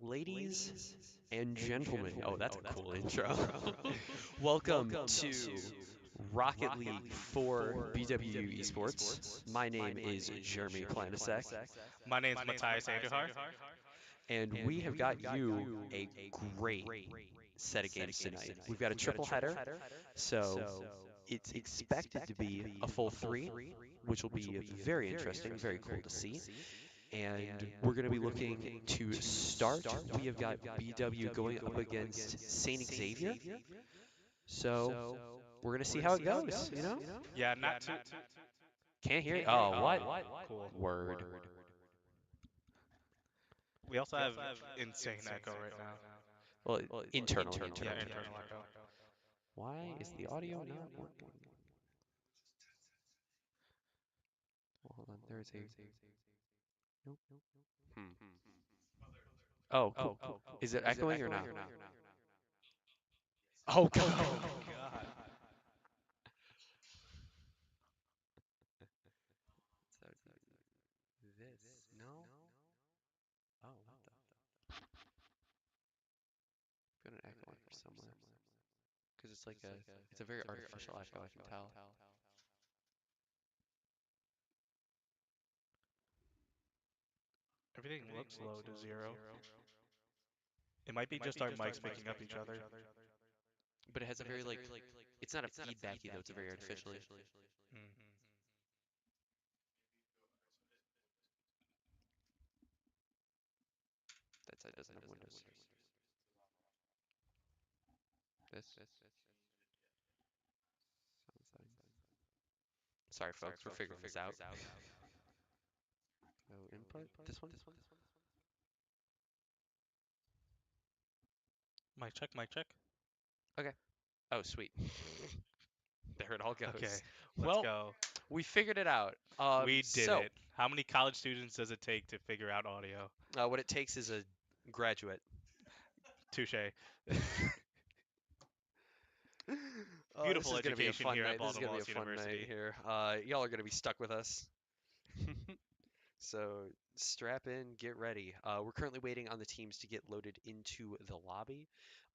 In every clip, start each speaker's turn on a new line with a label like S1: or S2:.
S1: Ladies and gentlemen, oh, that's a cool intro. Welcome to Rocket League for BWU Esports. My name is Jeremy Planasek,
S2: My name's Matthias Anderhar.
S1: and we have got you a great set of games tonight. We've got a triple header, so it's expected to be a full three, which will be very interesting, very cool to see. And we're going to be looking to start. We have got BW going up against St. Xavier. So we're going to see how it goes, you know?
S2: Yeah, not too.
S1: Can't hear you. Oh, what?
S2: Cool.
S1: Word.
S2: We also have insane echo right now.
S1: Well, internally,
S2: Yeah,
S1: internally.
S2: internal echo.
S1: Why is the audio not working? Well, hold on. There's a. Nope. Hmm. Oh, cool. Is it echoing or not? Oh, God.
S2: God.
S1: So this. No? Oh, what the? Got an echo in here somewhere. Because it's like it's a very artificial echo, I can tell.
S2: Everything looks low to zero. It might be just our mics picking up each other.
S1: But it has a very like, it's not a feedbacky though, it's a very artificially.
S2: Mm.
S1: That side doesn't have windows. This. Sorry, folks, we're figuring this out. No input. This one.
S2: Mic check, mic check.
S1: Okay. Oh, sweet. There it all goes.
S2: Okay, let's
S1: Well,
S2: go.
S1: we figured it out.
S2: We did
S1: So,
S2: it. How many college students does it take to figure out audio?
S1: what it takes is a graduate.
S2: Touche.
S1: This
S2: Beautiful
S1: is gonna be a
S2: education
S1: fun
S2: here at
S1: night. This is gonna be
S2: Baldwin
S1: a fun night
S2: University.
S1: here. Y'all are gonna be stuck with us. So strap in, get ready. We're currently waiting on the teams to get loaded into the lobby.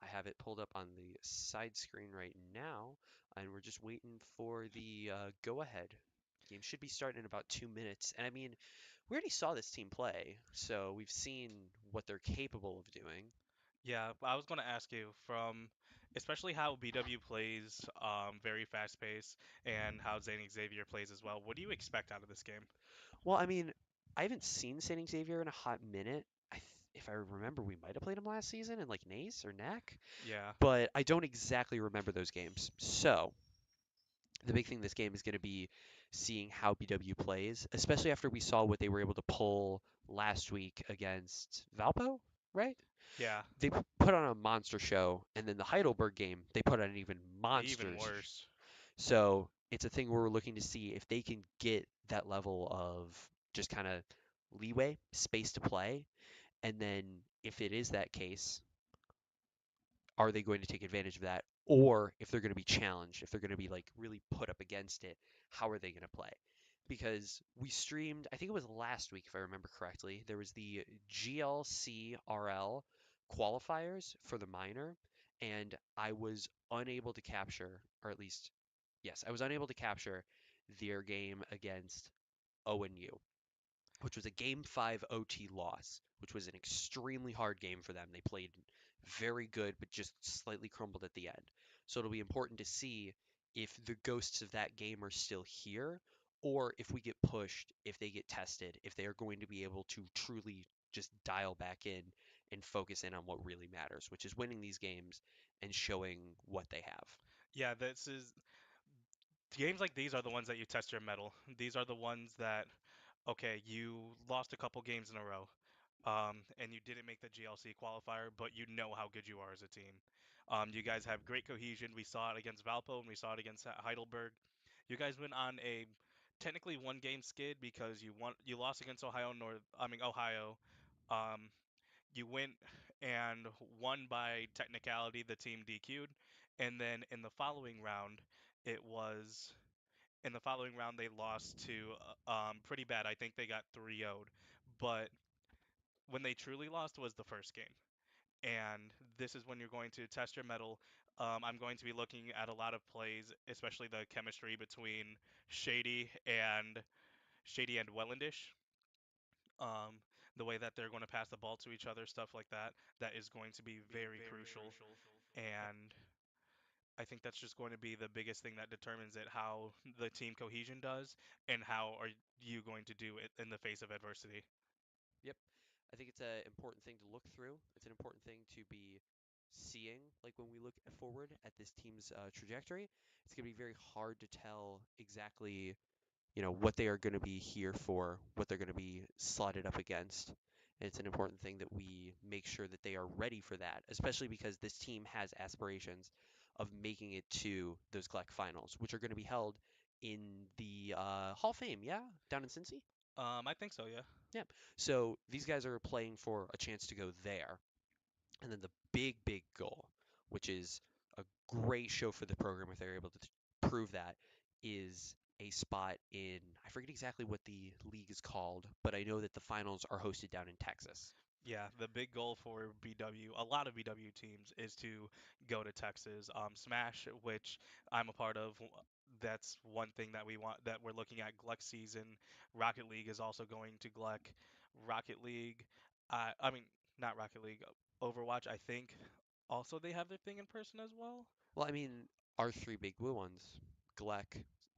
S1: I have it pulled up on the side screen right now, and we're just waiting for the go ahead. Game should be starting in about 2 minutes. And I mean, we already saw this team play, so we've seen what they're capable of doing.
S2: Yeah, I was going to ask you from especially how BW plays very fast paced and how Zane Xavier plays as well. What do you expect out of this game?
S1: Well, I mean, I haven't seen Saint Xavier in a hot minute. If I remember, we might have played him last season in like NACE or NEC,
S2: Yeah.
S1: but I don't exactly remember those games. So the big thing this game is going to be seeing how BW plays, especially after we saw what they were able to pull last week against Valpo, right?
S2: Yeah.
S1: They put on a monster show, and then the Heidelberg game, they put on an even
S2: Even
S1: monsters.
S2: worse.
S1: So it's a thing where we're looking to see if they can get that level of just kind of leeway, space to play, and then if it is that case, are they going to take advantage of that? Or if they're going to be challenged, if they're going to be like really put up against it, how are they going to play? Because we streamed, I think it was last week, if I remember correctly, there was the GLC RL qualifiers for the minor, and I was unable to capture, or at least, yes, I was unable to capture their game against OWU, which was a Game 5 OT loss, which was an extremely hard game for them. They played very good, but just slightly crumbled at the end. So it'll be important to see if the ghosts of that game are still here, or if we get pushed, if they get tested, if they are going to be able to truly just dial back in and focus in on what really matters, which is winning these games and showing what they have.
S2: Yeah, this is games like these are the ones that you test your mettle. These are the ones that okay, you lost a couple games in a row. And you didn't make the GLC qualifier, but you know how good you are as a team. You guys have great cohesion. We saw it against Valpo and we saw it against Heidelberg. You guys went on a technically one game skid because you lost against Ohio. Um, you went and won by technicality. The team DQ'd, and then it was in the following round they lost to pretty bad. I think they got 3-0'd, but when they truly lost was the first game. And this is when you're going to test your metal. I'm going to be looking at a lot of plays, especially the chemistry between Shady and Wellendish. Um, the way that they're going to pass the ball to each other, stuff like that, that is going to be very crucial. And I think that's just going to be the biggest thing that determines it, how the team cohesion does, and how are you going to do it in the face of adversity.
S1: Yep. I think it's an important thing to look through. It's an important thing to be seeing, like when we look forward at this team's trajectory. It's going to be very hard to tell exactly, what they are going to be here for, what they're going to be slotted up against. And it's an important thing that we make sure that they are ready for that, especially because this team has aspirations of making it to those GLEC finals, which are going to be held in the Hall of Fame, yeah, down in Cincy.
S2: I think so, yeah.
S1: Yeah. So these guys are playing for a chance to go there. And then the big, big goal, which is a great show for the program if they're able to prove that, is a spot in, I forget exactly what the league is called, but I know that the finals are hosted down in Texas.
S2: Yeah, the big goal for BW, a lot of BW teams, is to go to Texas. Smash, which I'm a part of, that's one thing that we want, that we're looking at GLEC season. Rocket League is also going to GLEC. Rocket League, I mean, not Rocket League, Overwatch, I think. Also, they have their thing in person as well.
S1: Well, I mean, our three big blue ones, GLEC,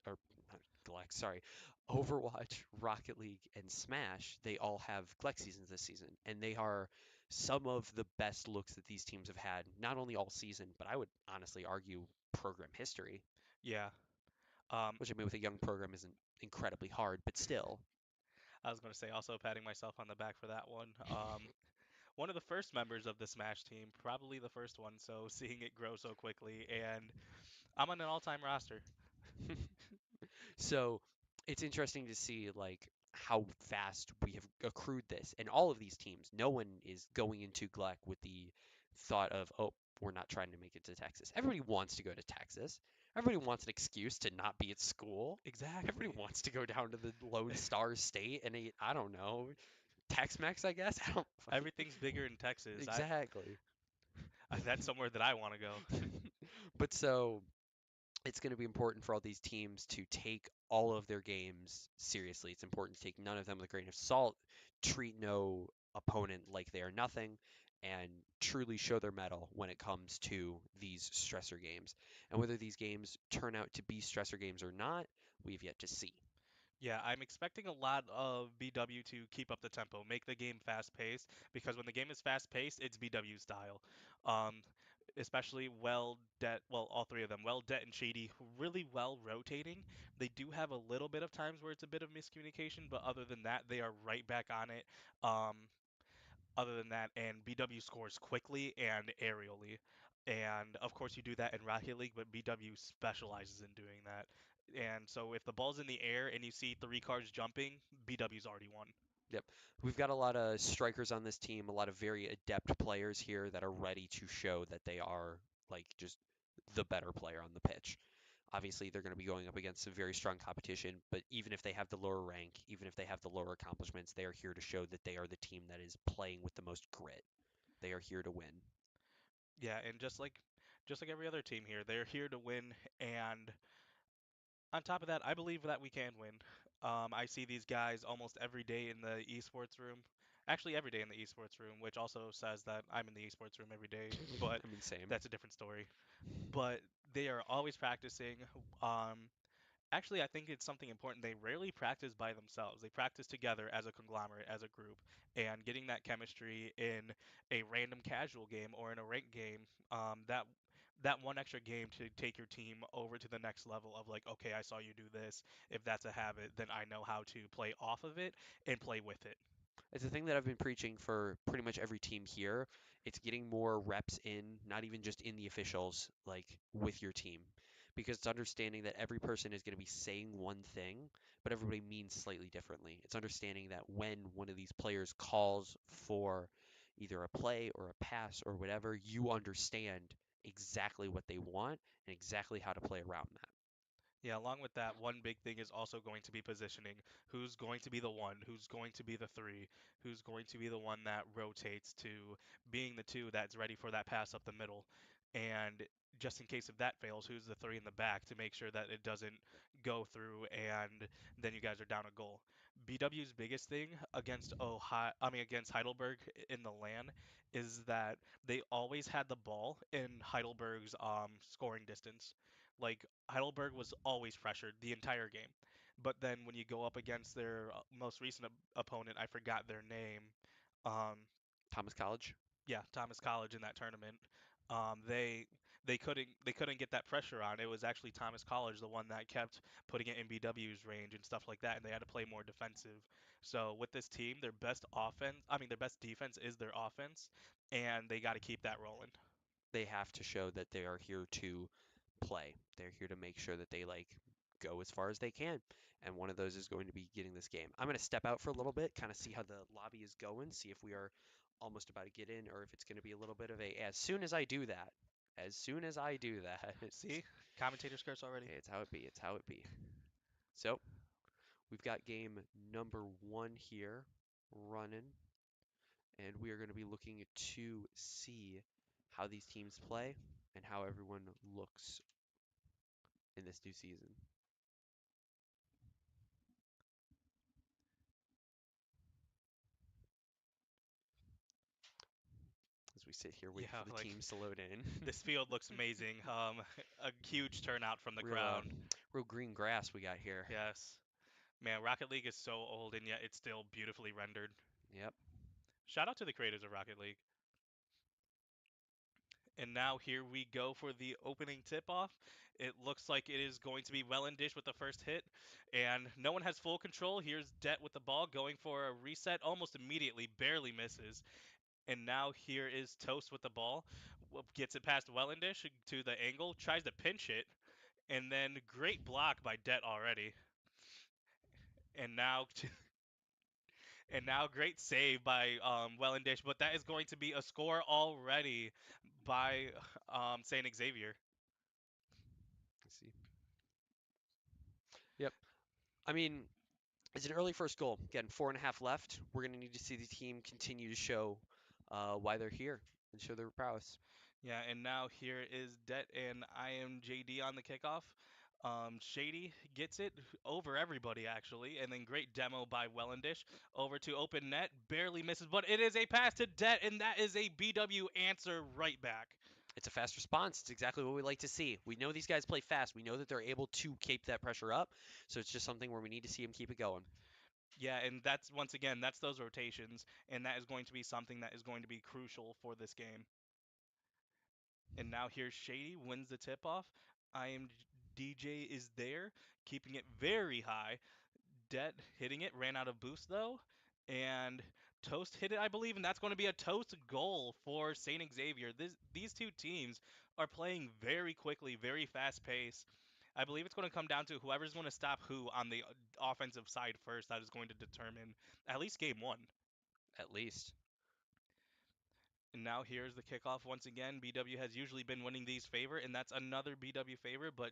S1: or not GLEC, sorry, Overwatch, Rocket League, and Smash, they all have GLEC seasons this season, and they are some of the best looks that these teams have had, not only all season, but I would honestly argue program history,
S2: Yeah. Um,
S1: which I mean, with a young program isn't incredibly hard, but still.
S2: I was going to say, also patting myself on the back for that one. One of the first members of the Smash team, probably the first one, so seeing it grow so quickly, and I'm on an all-time roster.
S1: So it's interesting to see like how fast we have accrued this. And all of these teams, no one is going into GLEC with the thought of, oh, we're not trying to make it to Texas. Everybody wants to go to Texas. Everybody wants an excuse to not be at school. Everybody
S2: Exactly.
S1: wants to go down to the Lone Star State and eat, I don't know, Tex-Mex, I guess. I don't fucking
S2: Everything's bigger in Texas.
S1: exactly.
S2: That's somewhere that I want to go.
S1: But so it's going to be important for all these teams to take all of their games seriously. It's important to take none of them with a grain of salt, treat no opponent like they are nothing, and truly show their mettle when it comes to these stressor games. And whether these games turn out to be stressor games or not, we've yet to see.
S2: Yeah, I'm expecting a lot of BW to keep up the tempo, make the game fast-paced, because when the game is fast-paced, it's BW style. Um, Especially well, all three of them, Well, Det, and Shady, really well rotating. They do have a little bit of times where it's a bit of miscommunication, but other than that, they are right back on it. Um, Other than that, and BW scores quickly and aerially. And of course, you do that in Rocket League, but BW specializes in doing that. And so, if the ball's in the air and you see three cars jumping, BW's already won.
S1: Yep. We've got a lot of strikers on this team, a lot of very adept players here that are ready to show that they are like just the better player on the pitch. Obviously, they're going to be going up against some very strong competition, but even if they have the lower rank, even if they have the lower accomplishments, they are here to show that they are the team that is playing with the most grit. They are here to win.
S2: Yeah, and just like every other team here, they're here to win. And on top of that, I believe that we can win. I see these guys almost every day in the esports room. Actually, every day in the esports room, which also says that I'm in the esports room every day, but
S1: I mean, same.
S2: that's a different story. But they are always practicing. Um, Actually, I think it's something important. They rarely practice by themselves. They practice together as a conglomerate, as a group, and getting that chemistry in a random casual game or in a ranked game, that one extra game to take your team over to the next level of like, okay, I saw you do this. If that's a habit, then I know how to play off of it and play with it.
S1: It's a thing that I've been preaching for pretty much every team here. It's getting more reps in, not even just in the officials, like with your team. Because it's understanding that every person is going to be saying one thing, but everybody means slightly differently. It's understanding that when one of these players calls for either a play or a pass or whatever, you understand exactly what they want and exactly how to play around that.
S2: Yeah, along with that, one big thing is also going to be positioning. Who's going to be the one? Who's going to be the three? Who's going to be the one that rotates to being the two that's ready for that pass up the middle? And just in case if that fails, who's the three in the back to make sure that it doesn't go through and then you guys are down a goal. BW's biggest thing against against Heidelberg in the LAN is that they always had the ball in Heidelberg's scoring distance. Like Heidelberg was always pressured the entire game. But then when you go up against their most recent opponent, I forgot their name. Um,
S1: Thomas College.
S2: yeah, Thomas College in that tournament. They couldn't get that pressure on. It was actually Thomas College the one that kept putting it in BW's range and stuff like that, and they had to play more defensive. So with this team, their best defense is their offense, and they got to keep that rolling.
S1: They have to show that they are here to play. They're here to make sure that they like go as far as they can. And one of those is going to be getting this game. I'm going to step out for a little bit, kind of see how the lobby is going, see if we are almost about to get in or if it's going to be a little bit of a as soon as I do that,
S2: See, commentator skirts already.
S1: it's how it be. It's how it be. So we've got game number one here running, and we are going to be looking to see how these teams play and how everyone looks in this new season. As we sit here waiting
S2: Yeah,
S1: for the
S2: like
S1: teams to load in.
S2: this field looks amazing. A huge turnout from the
S1: real
S2: crowd.
S1: real green grass we got here.
S2: Yes. Man, Rocket League is so old and yet it's still beautifully rendered.
S1: Yep.
S2: Shout out to the creators of Rocket League. And now here we go for the opening tip-off. It looks like it is going to be Wellendish with the first hit, and no one has full control. Here's Det with the ball, going for a reset almost immediately, barely misses. And now here is Toast with the ball, gets it past Wellendish to the angle, tries to pinch it, and then great block by Det already. And now and now great save by Wellendish, but that is going to be a score already by Saint Xavier.
S1: Let's see. Yep. I mean, it's an early first goal. Again, 4.5 left. We're going to need to see the team continue to show why they're here and show their prowess.
S2: Yeah, and now here is Det and IMJD on the kickoff. Shady gets it over everybody actually, and then great demo by Wellendish over to open net, barely misses, but it is a pass to Det, and that is a BW answer right back.
S1: It's a fast response. It's exactly what we like to see. We know these guys play fast. We know that they're able to keep that pressure up. So it's just something where we need to see them keep it going.
S2: Yeah, and that's once again, that's those rotations, and that is going to be something that is going to be crucial for this game. And now here's Shady, wins the tip off. I am DJ is there, keeping it very high. Det hitting it, ran out of boost though. And Toast hit it, I believe, and that's going to be a Toast goal for St. Xavier. These two teams are playing very quickly, very fast pace. I believe it's going to come down to whoever's going to stop who on the offensive side first. That is going to determine at least game one.
S1: At least.
S2: And now here's the kickoff once again. BW has usually been winning these favor, and that's another BW favor, but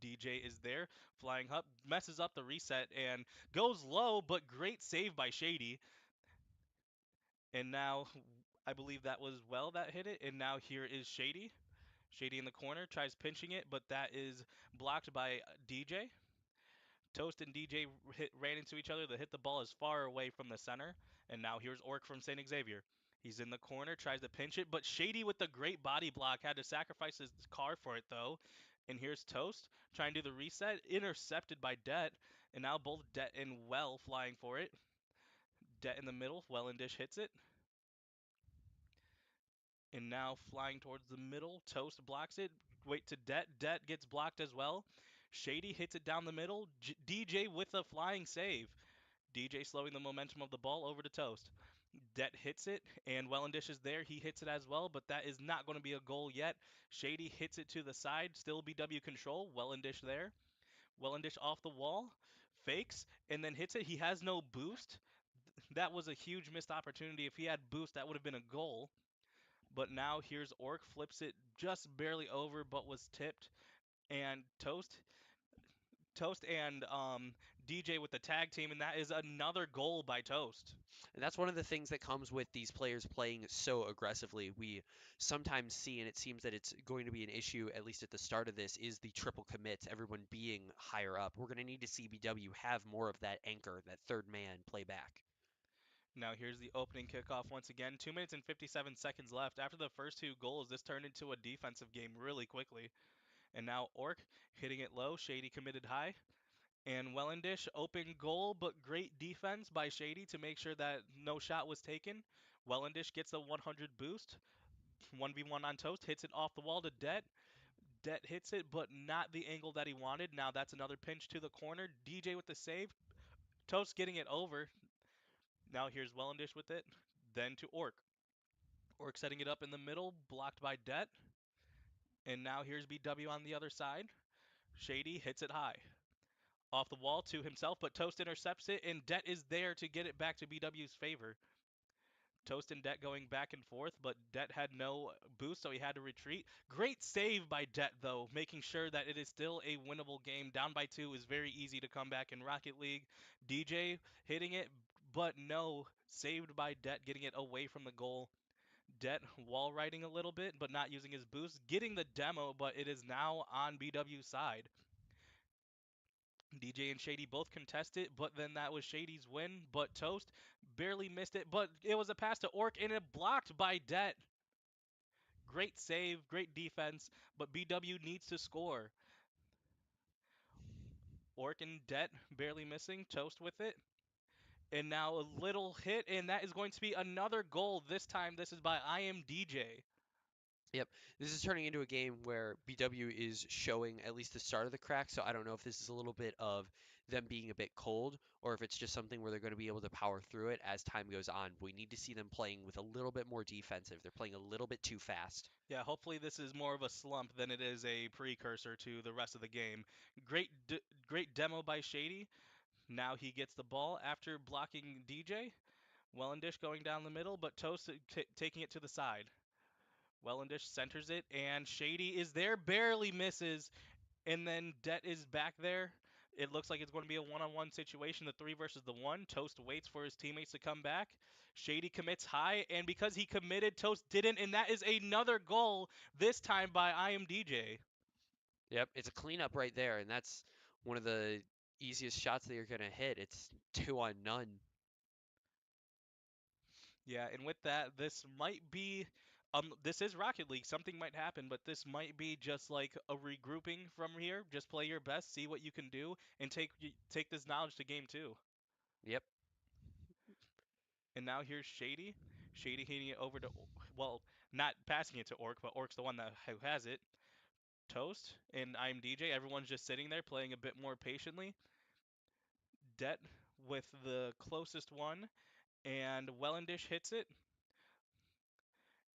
S2: DJ is there, flying up, messes up the reset, and goes low, but great save by Shady. And now I believe that was Well that hit it, and now here is Shady. Shady in the corner, tries pinching it, but that is blocked by DJ. Toast and DJ ran into each other. They hit the ball as far away from the center. And now here's Orc from St. Xavier. He's in the corner, tries to pinch it, but Shady with the great body block had to sacrifice his car for it though. And here's Toast trying to do the reset, intercepted by Det, and now both Det and Well flying for it. Det in the middle, Well and Dish hits it. And now flying towards the middle, Toast blocks it. Wait to Det. Det gets blocked as well. Shady hits it down the middle. DJ with a flying save. DJ slowing the momentum of the ball over to Toast. Det hits it, and Wellendish is there. He hits it as well, but that is not going to be a goal yet. Shady hits it to the side, still BW control. Wellendish there. Wellendish off the wall, fakes, and then hits it. He has no boost. That was a huge missed opportunity. If he had boost, that would have been a goal. But now here's Orc, flips it just barely over, but was tipped. And Toast Toast and DJ with the tag team, and that is another goal by Toast.
S1: And that's one of the things that comes with these players playing so aggressively. We sometimes see, and it seems that it's going to be an issue, at least at the start of this, is the triple commits, everyone being higher up. We're going to need to see BW have more of that anchor, that third man play back.
S2: Now here's the opening kickoff once again. 2 minutes and 57 seconds left. After the first two goals, this turned into a defensive game really quickly. And now Orc hitting it low, Shady committed high. And Wellendish open goal, but great defense by Shady to make sure that no shot was taken. Wellendish gets a 100 boost. 1v1 on Toast, hits it off the wall to Det. Det hits it, but not the angle that he wanted. Now that's another pinch to the corner. DJ with the save. Toast getting it over. Now here's Wellendish with it. Then to Orc. Orc setting it up in the middle, blocked by Det. And now here's BW on the other side. Shady hits it high. Off the wall to himself, but Toast intercepts it, and Det is there to get it back to BW's favor. Toast and Det going back and forth, but Det had no boost, so he had to retreat. Great save by Det, though, making sure that it is still a winnable game. Down by 2 is very easy to come back in Rocket League. DJ hitting it, but no. Saved by Det, getting it away from the goal. Det wall riding a little bit, but not using his boost. Getting the demo, but it is now on BW's side. DJ and Shady both contest it, but then that was Shady's win. But Toast barely missed it, but it was a pass to Orc and it blocked by Det. Great save, great defense, but BW needs to score. Orc and Det barely missing, Toast with it. And now a little hit, and that is going to be another goal. This time, this is by I am DJ.
S1: Yep, this is turning into a game where BW is showing at least the start of the crack, so I don't know if this is a little bit of them being a bit cold or if it's just something where they're going to be able to power through it as time goes on. We need to see them playing with a little bit more defensive. They're playing a little bit too fast.
S2: Yeah, hopefully this is more of a slump than it is a precursor to the rest of the game. Great demo by Shady. Now he gets the ball after blocking DJ. Wellendish going down the middle, but Toast taking it to the side. Wellendish centers it, and Shady is there, barely misses, and then Det is back there. It looks like it's going to be a one-on-one situation, the 3 versus the 1. Toast waits for his teammates to come back. Shady commits high, and because he committed, Toast didn't, and that is another goal, this time by I am DJ.
S1: Yep, it's a cleanup right there, and that's one of the easiest shots that you're going to hit. It's 2 on none.
S2: Yeah, and with that, this might be this is Rocket League. Something might happen, but this might be just like a regrouping from here. Just play your best, see what you can do, and take this knowledge to game 2.
S1: Yep.
S2: And now here's Shady. Shady hitting it over to, well, not passing it to Orc, but Orc's the one who has it. Toast and I'm DJ. Everyone's just sitting there playing a bit more patiently. Det with the closest one, and Wellendish hits it.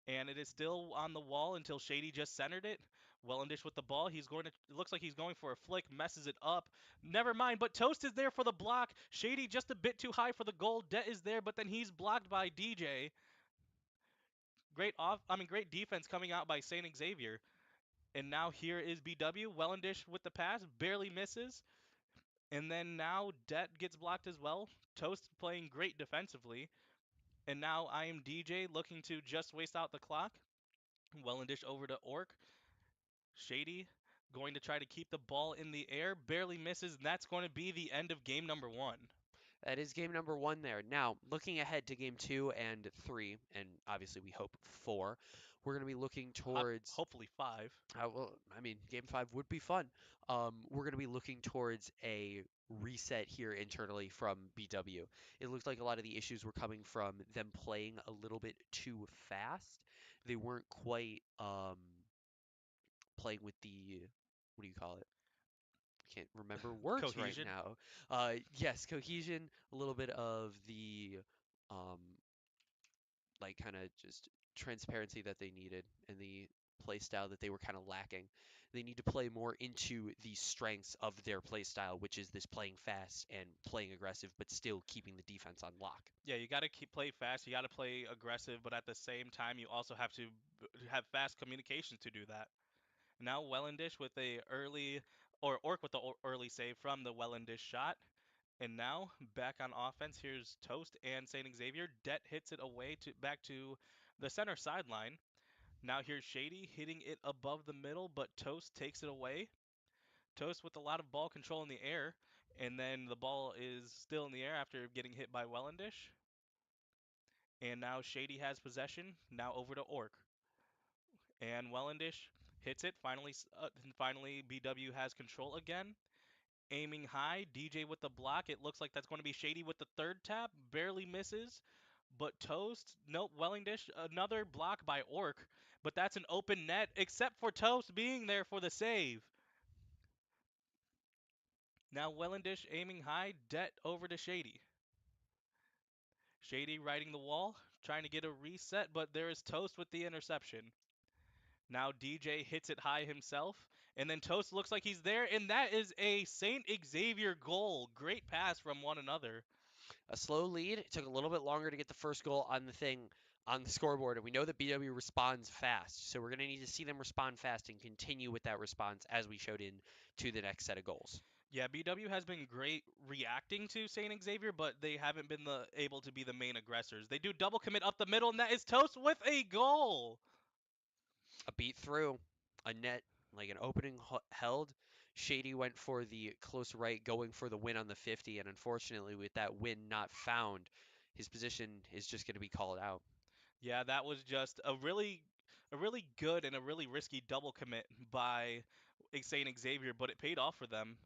S2: And it is still on the wall until Shady just centered it. Wellendish with the ball. He's going to. It looks like he's going for a flick. Messes it up. Never mind. But Toast is there for the block. Shady just a bit too high for the goal. Det is there, but then he's blocked by DJ. Great defense coming out by Saint Xavier. And now here is BW. Wellendish with the pass. Barely misses. And then now Det gets blocked as well. Toast playing great defensively. And now I am DJ looking to just waste out the clock. Wellendish over to Orc. Shady going to try to keep the ball in the air. Barely misses, and that's going to be the end of game number 1.
S1: That is game number 1 there. Now, looking ahead to game 2 and 3, and obviously we hope 4, we're going to be looking towards.
S2: Hopefully 5.
S1: Well, I mean, game 5 would be fun. We're going to be looking towards a reset here internally from BW. It looked like a lot of the issues were coming from them playing a little bit too fast. They weren't quite playing with the, what do you call it? Can't remember words right
S2: Cohesion.
S1: now. Yes, cohesion, a little bit of the um, like kind of just transparency that they needed and the play style that they were kind of lacking. They need to play more into the strengths of their play style, which is this playing fast and playing aggressive, but still keeping the defense on lock.
S2: Yeah, you got to play fast. You got to play aggressive, but at the same time, you also have to have fast communication to do that. Now Wellendish with a early Orc with the early save from the Wellendish shot. And now back on offense, here's Toast and St. Xavier. Det hits it away to back to the center sideline. Now here's Shady hitting it above the middle, but Toast takes it away. Toast with a lot of ball control in the air, and then the ball is still in the air after getting hit by Wellendish. And now Shady has possession. Now over to Orc. And Wellendish hits it. Finally, BW has control again. Aiming high, DJ with the block. It looks like that's going to be Shady with the third tap. Barely misses. But Toast, nope, Wellingdish, another block by Orc. But that's an open net, except for Toast being there for the save. Now Wellendish aiming high, Det over to Shady. Shady riding the wall, trying to get a reset, but there is Toast with the interception. Now DJ hits it high himself, and then Toast looks like he's there, and that is a St. Xavier goal. Great pass from one another.
S1: A slow lead. It took a little bit longer to get the first goal on the scoreboard, and we know that BW responds fast. So we're going to need to see them respond fast and continue with that response as we showed in to the next set of goals.
S2: Yeah, BW has been great reacting to St. Xavier, but they haven't been able to be the main aggressors. They do double commit up the middle, and that is Toast with a goal.
S1: A beat through, a net, like an opening held. Shady went for the close right, going for the win on the 50, and unfortunately, with that win not found, his position is just going to be called out.
S2: Yeah, that was just a really good and a really risky double commit by St. Xavier, but it paid off for them.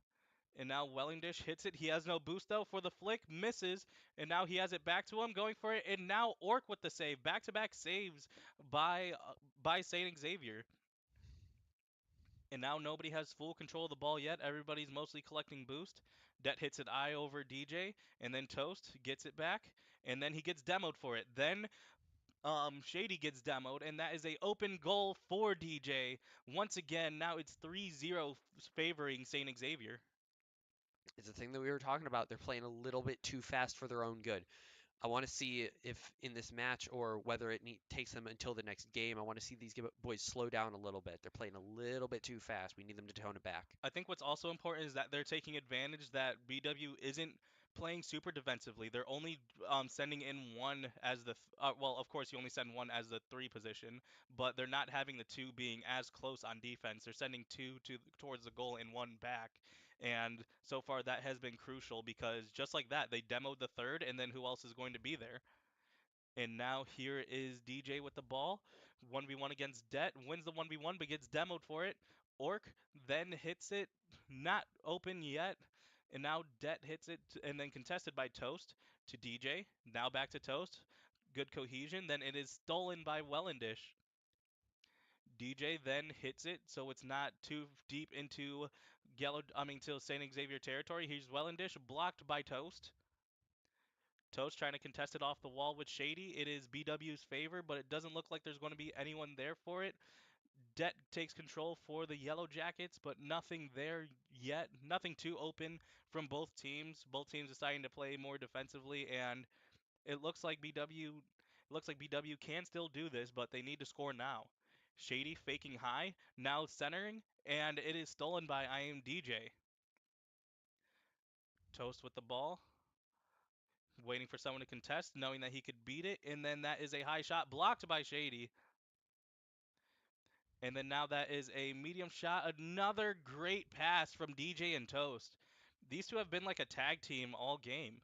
S2: And now Wellingdish hits it. He has no boost though for the flick, misses, and now he has it back to him, going for it. And now Orc with the save, back-to-back saves by St. Xavier. And now nobody has full control of the ball yet. Everybody's mostly collecting boost. Det hits it eye over DJ, and then Toast gets it back, and then he gets demoed for it. Then Shady gets demoed, and that is a open goal for DJ. Once again, now it's 3-0 favoring St. Xavier.
S1: It's the thing that we were talking about. They're playing a little bit too fast for their own good. I want to see if in this match or whether it takes them until the next game, I want to see these boys slow down a little bit. They're playing a little bit too fast. We need them to tone it back.
S2: I think what's also important is that they're taking advantage that BW isn't playing super defensively. They're only sending in one as well, of course, you only send one as the three position, but they're not having the two being as close on defense. They're sending two towards the goal and one back. And so far, that has been crucial because just like that, they demoed the third, and then who else is going to be there? And now here is DJ with the ball. 1v1 against Det. Wins the 1v1 but gets demoed for it. Orc then hits it. Not open yet. And now Det hits it and then contested by Toast to DJ. Now back to Toast. Good cohesion. Then it is stolen by Wellendish. DJ then hits it so it's not too deep into to St. Xavier territory. Here's Wellendish blocked by Toast. Toast trying to contest it off the wall with Shady. It is BW's favor, but it doesn't look like there's going to be anyone there for it. Det takes control for the Yellow Jackets, but nothing there yet. Nothing too open from both teams. Both teams deciding to play more defensively, and it looks like BW can still do this, but they need to score now. Shady faking high, now centering, and it is stolen by IMDJ. Toast with the ball, waiting for someone to contest, knowing that he could beat it, and then that is a high shot blocked by Shady. And then now that is a medium shot, another great pass from DJ and Toast. These two have been like a tag team all game.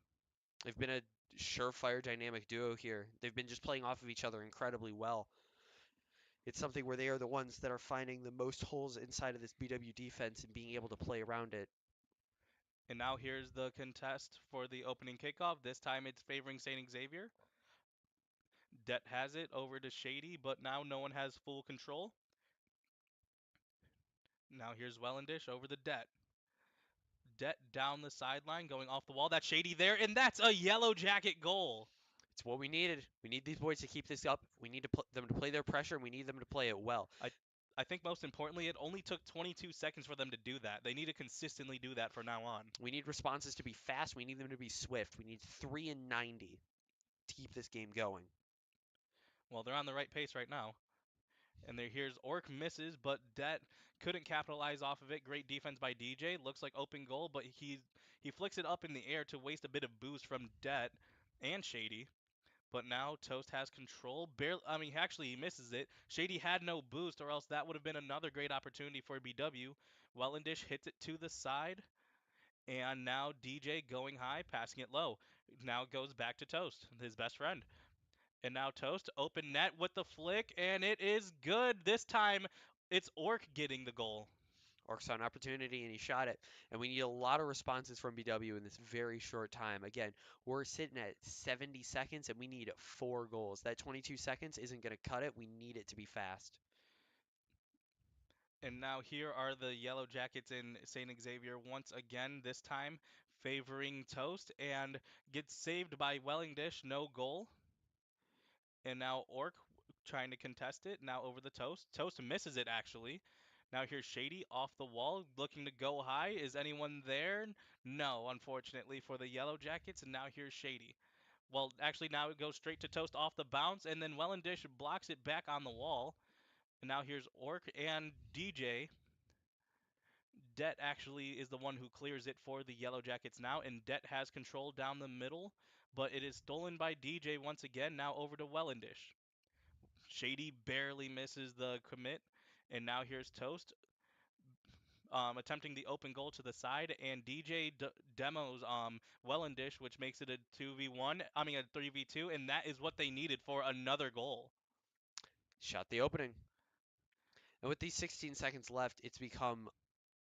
S1: They've been a surefire dynamic duo here. They've been just playing off of each other incredibly well. It's something where they are the ones that are finding the most holes inside of this BW defense and being able to play around it.
S2: And now here's the contest for the opening kickoff. This time it's favoring St. Xavier. Det has it over to Shady, but now no one has full control. Now here's Wellendish over the Det. Det down the sideline, going off the wall. That's Shady there, and that's a Yellow Jacket goal.
S1: It's what we needed. We need these boys to keep this up. We need them to play their pressure, and we need them to play it well.
S2: I think most importantly, it only took 22 seconds for them to do that. They need to consistently do that from now on.
S1: We need responses to be fast. We need them to be swift. We need 3 and 90 to keep this game going.
S2: Well, they're on the right pace right now. And there, here's Orc misses, but Det couldn't capitalize off of it. Great defense by DJ. Looks like open goal, but he flicks it up in the air to waste a bit of boost from Det and Shady. But now Toast has control. Barely, I mean, actually, he misses it. Shady had no boost, or else that would have been another great opportunity for BW. Wellendish hits it to the side, and now DJ going high, passing it low. Now it goes back to Toast, his best friend. And now Toast, open net with the flick, and it is good. This time, it's Orc getting the goal.
S1: Orc saw an opportunity and he shot it. And we need a lot of responses from BW in this very short time. Again, we're sitting at 70 seconds and we need 4 goals. That 22 seconds isn't going to cut it. We need it to be fast.
S2: And now here are the Yellow Jackets in St. Xavier once again, this time favoring Toast, and gets saved by Wellingdish, no goal. And now Orc trying to contest it, now over the Toast. Toast misses it, actually. Now here's Shady off the wall, looking to go high. Is anyone there? No, unfortunately, for the Yellow Jackets. And now here's Shady. Well, actually, now it goes straight to Toast off the bounce, and then Wellendish blocks it back on the wall. And now here's Orc and DJ. Det actually is the one who clears it for the Yellow Jackets now, and Det has control down the middle, but it is stolen by DJ once again, now over to Wellendish. Shady barely misses the commit, and now here's Toast attempting the open goal to the side, and DJ demos Wellendish, which makes it a 2v1, I mean a 3v2, and that is what they needed for another goal.
S1: Shot the opening. And with these 16 seconds left, it's become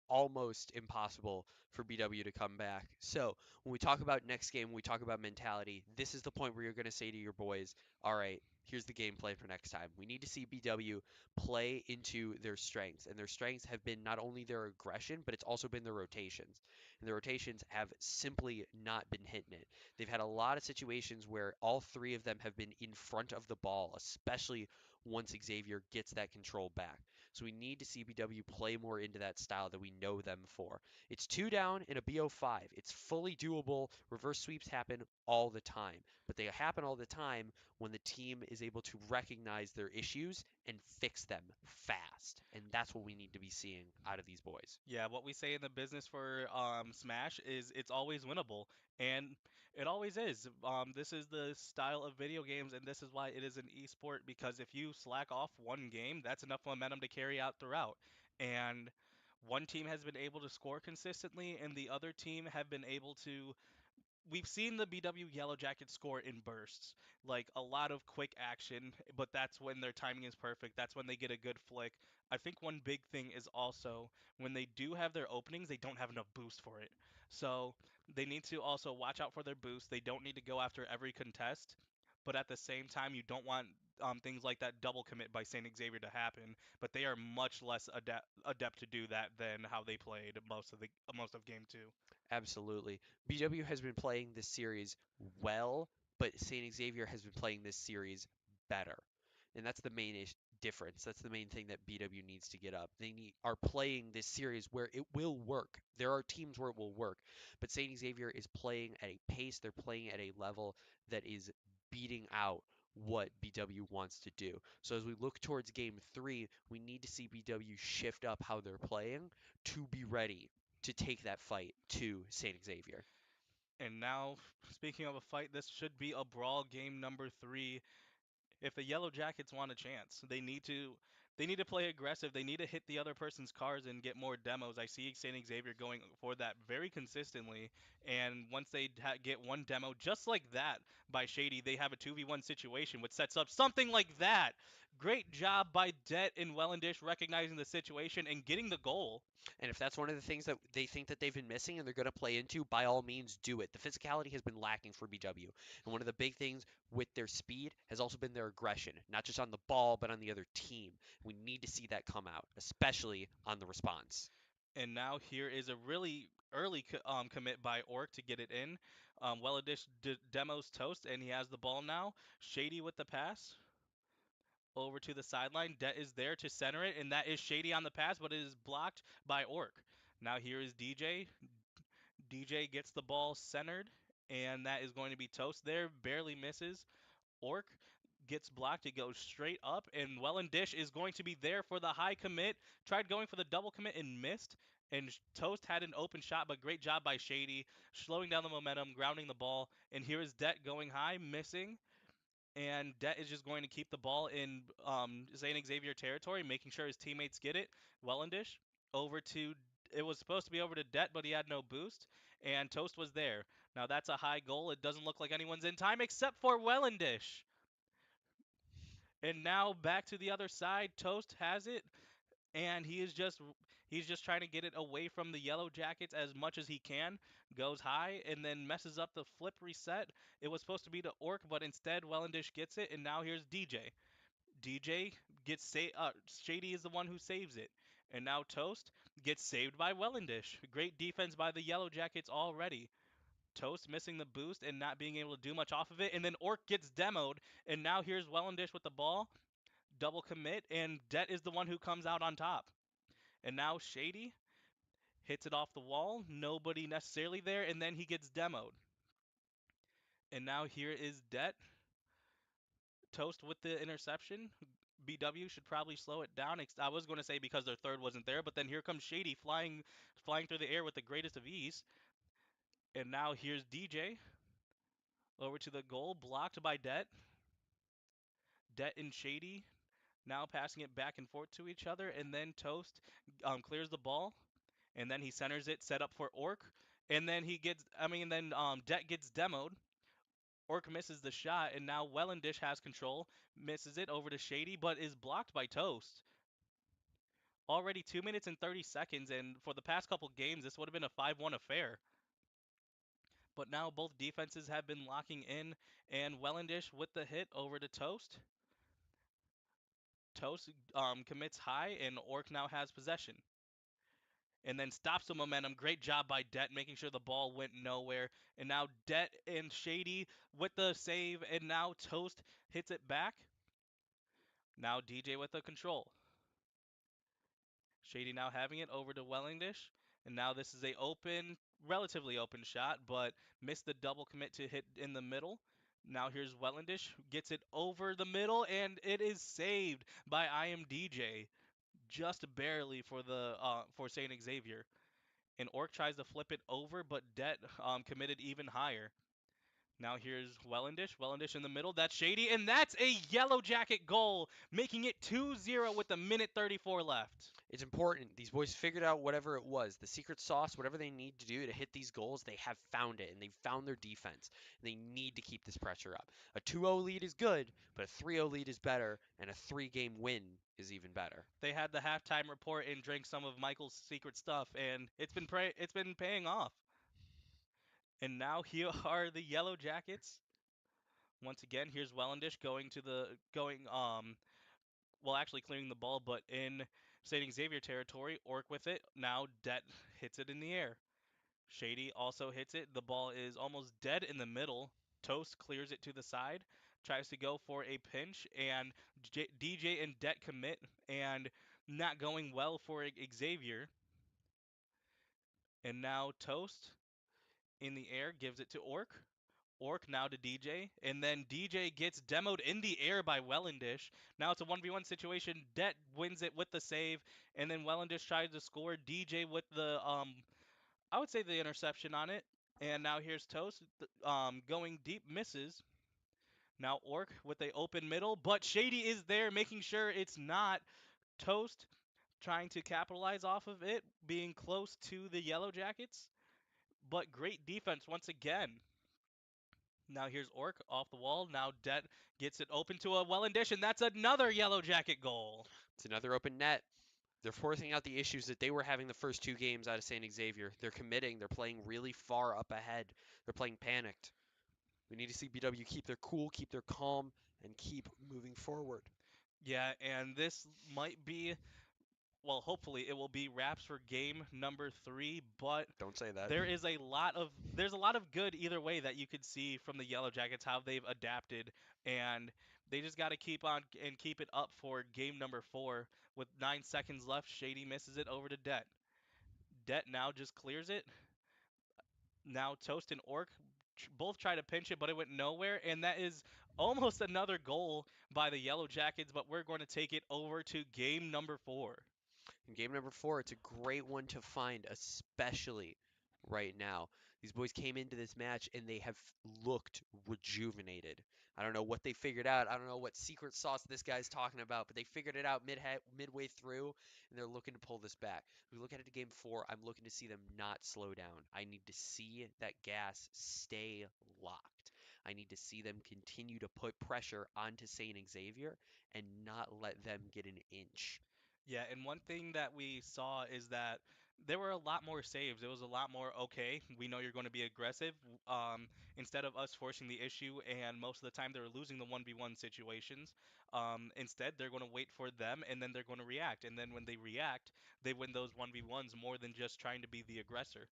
S1: almost impossible for BW to come back. So when we talk about next game, when we talk about mentality, this is the point where you're going to say to your boys, all right, here's the game plan for next time. We need to see BW play into their strengths. And their strengths have been not only their aggression, but it's also been their rotations. And the rotations have simply not been hitting it. They've had a lot of situations where all three of them have been in front of the ball, especially once Xavier gets that control back. So we need to see BW play more into that style that we know them for. It's 2 down in a BO5. It's fully doable. Reverse sweeps happen all the time, but they happen all the time when the team is able to recognize their issues and fix them fast. And that's what we need to be seeing out of these boys.
S2: Yeah, what we say in the business for Smash is it's always winnable, and it always is. This is the style of video games, and this is why it is an esport, because if you slack off one game, that's enough momentum to carry out throughout. And one team has been able to score consistently, and the other team have been able to we've seen the BW Yellow Jackets score in bursts, like a lot of quick action, but that's when their timing is perfect. That's when they get a good flick. I think one big thing is also when they do have their openings, they don't have enough boost for it. So they need to also watch out for their boost. They don't need to go after every contest, but at the same time, you don't want things like that double commit by St. Xavier to happen. But they are much less adept to do that than how they played most of game two.
S1: Absolutely. BW has been playing this series well, but St. Xavier has been playing this series better. And that's the main difference. That's the main thing that BW needs to get up. Are playing this series where it will work. There are teams where it will work, but St. Xavier is playing at a pace, they're playing at a level that is beating out what BW wants to do. So as we look towards game 3, we need to see BW shift up how they're playing to be ready to take that fight to St. Xavier.
S2: And now, speaking of a fight, this should be a brawl game number 3. If the Yellow Jackets want a chance, they need to play aggressive. They need to hit the other person's cars and get more demos. I see St. Xavier going for that very consistently, and once they get one demo just like that by Shady, they have a 2v1 situation, which sets up something like that. Great job by Det and Wellendish recognizing the situation and getting the goal.
S1: And if that's one of the things that they think that they've been missing and they're going to play into, by all means do it. The physicality has been lacking for BW. And one of the big things with their speed has also been their aggression, not just on the ball, but on the other team. We need to see that come out, especially on the response.
S2: And now here is a really early commit by Orc to get it in. Wellendish demos Toast, and he has the ball now. Shady with the pass over to the sideline. Det is there to center it, and that is Shady on the pass, but it is blocked by Orc. Now here is DJ. DJ gets the ball centered, and that is going to be Toast there. Barely misses. Orc gets blocked. It goes straight up, and Wellendish is going to be there for the high commit. Tried going for the double commit and missed. And Toast had an open shot, but great job by Shady, slowing down the momentum, grounding the ball. And here is Det going high, missing. And Det is just going to keep the ball in St. Xavier territory, making sure his teammates get it. Wellendish over to it was supposed to be over to Det, but he had no boost, and Toast was there. Now that's a high goal. It doesn't look like anyone's in time except for Wellendish. And now back to the other side. Toast has it, and he's just trying to get it away from the Yellow Jackets as much as he can. Goes high and then messes up the flip reset. It was supposed to be to Orc, but instead Wellendish gets it, and now here's DJ. DJ gets Shady is the one who saves it. And now Toast gets saved by Wellendish. Great defense by the Yellow Jackets already. Toast missing the boost and not being able to do much off of it. And then Orc gets demoed. And now here's Wellendish with the ball. Double commit. And Det is the one who comes out on top. And now Shady hits it off the wall. Nobody necessarily there. And then he gets demoed. And now here is Det. Toast with the interception. BW should probably slow it down. I was going to say because their third wasn't there, but then here comes Shady flying through the air with the greatest of ease. And now here's DJ over to the goal, blocked by Det. Det and Shady now passing it back and forth to each other, and then Toast clears the ball, and then he centers it, set up for Orc, and then Det gets demoed. Orc misses the shot, and now Wellendish has control, misses it over to Shady, but is blocked by Toast. Already 2 minutes and 30 seconds, and for the past couple games, this would have been a 5-1 affair. But now both defenses have been locking in, and Wellendish with the hit over to Toast. Toast commits high, and Orc now has possession. And then stops the momentum. Great job by Det, making sure the ball went nowhere. And now Det and Shady with the save, and now Toast hits it back. Now DJ with the control. Shady now having it over to Wellendish. And now this is a relatively open shot, but missed the double commit to hit in the middle. Now here's Wellendish, gets it over the middle, and it is saved by IMDJ, just barely for St. Xavier. And Orc tries to flip it over, but Det committed even higher. Now here's Wellendish. Wellendish in the middle. That's Shady, and that's a Yellow Jacket goal, making it 2-0 with a minute 34 left.
S1: It's important. These boys figured out whatever it was, the secret sauce, whatever they need to do to hit these goals. They have found it, and they've found their defense. And they need to keep this pressure up. A 2-0 lead is good, but a 3-0 lead is better, and a 3-game win is even better.
S2: They had the halftime report and drank some of Michael's secret stuff, and it's been paying off. And now here are the Yellow Jackets. Once again, here's Wellendish actually clearing the ball, but in St. Xavier territory. Orc with it. Now Det hits it in the air. Shady also hits it. The ball is almost dead in the middle. Toast clears it to the side. Tries to go for a pinch, and DJ and Det commit, and not going well for Xavier. And now Toast in the air gives it to Orc. Orc now to DJ, and then DJ gets demoed in the air by Wellendish. Now it's a 1v1 situation. Det wins it with the save, and then Wellendish tries to score. DJ with the I would say the interception on it. And now here's Toast going deep, misses. Now Orc with the open middle, but Shady is there making sure it's not. Toast trying to capitalize off of it, being close to the Yellow Jackets. But great defense once again. Now here's Orc off the wall. Now Det gets it open to a Wellendish, and that's another Yellow Jacket goal.
S1: It's another open net. They're forcing out the issues that they were having the first two games out of St. Xavier. They're committing. They're playing really far up ahead. They're playing panicked. We need to see BW keep their cool, keep their calm, and keep moving forward.
S2: Yeah, and this might be, well, hopefully it will be wraps for game number 3, but
S1: Don't say that.
S2: there's a lot of good either way that you could see from the Yellow Jackets, how they've adapted, and they just got to keep on and keep it up for game number 4. With 9 seconds left, Shady misses it over to Det. Det now just clears it. Now Toast and Orc both try to pinch it, but it went nowhere, and that is Almost another goal by the Yellow Jackets, but we're going to take it over to game number 4.
S1: In game number 4, it's a great one to find, especially right now. These boys came into this match and they have looked rejuvenated. I don't know what they figured out. I don't know what secret sauce this guy's talking about, but they figured it out midway through, and they're looking to pull this back. We look ahead to game 4. I'm looking to see them not slow down. I need to see that gas stay locked. I need to see them continue to put pressure onto St. Xavier and not let them get an inch.
S2: Yeah, and one thing that we saw is that there were a lot more saves. It was a lot more, okay, we know you're going to be aggressive. Instead of us forcing the issue, and most of the time they were losing the 1v1 situations, instead they're going to wait for them and then they're going to react. And then when they react, they win those 1v1s more than just trying to be the aggressor.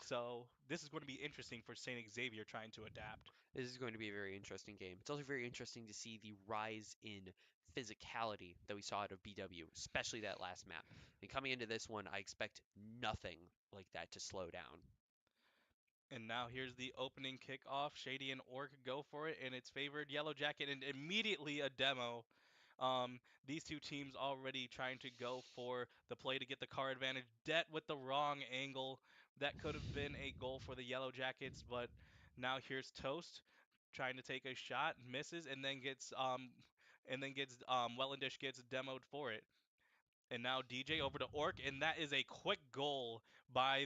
S2: So this is going to be interesting for St. Xavier trying to adapt.
S1: This is going to be a very interesting game. It's also very interesting to see the rise in physicality that we saw out of BW, especially that last map. And coming into this one, I expect nothing like that to slow down.
S2: And now here's the opening kickoff. Shady and Orc go for it, and it's favored Yellow Jacket, and immediately a demo. These two teams already trying to go for the play to get the car advantage. Det with the wrong angle. That could have been a goal for the Yellow Jackets, but now here's Toast trying to take a shot, misses, and then gets Wellendish gets demoed for it. And now DJ over to Orc, and that is a quick goal by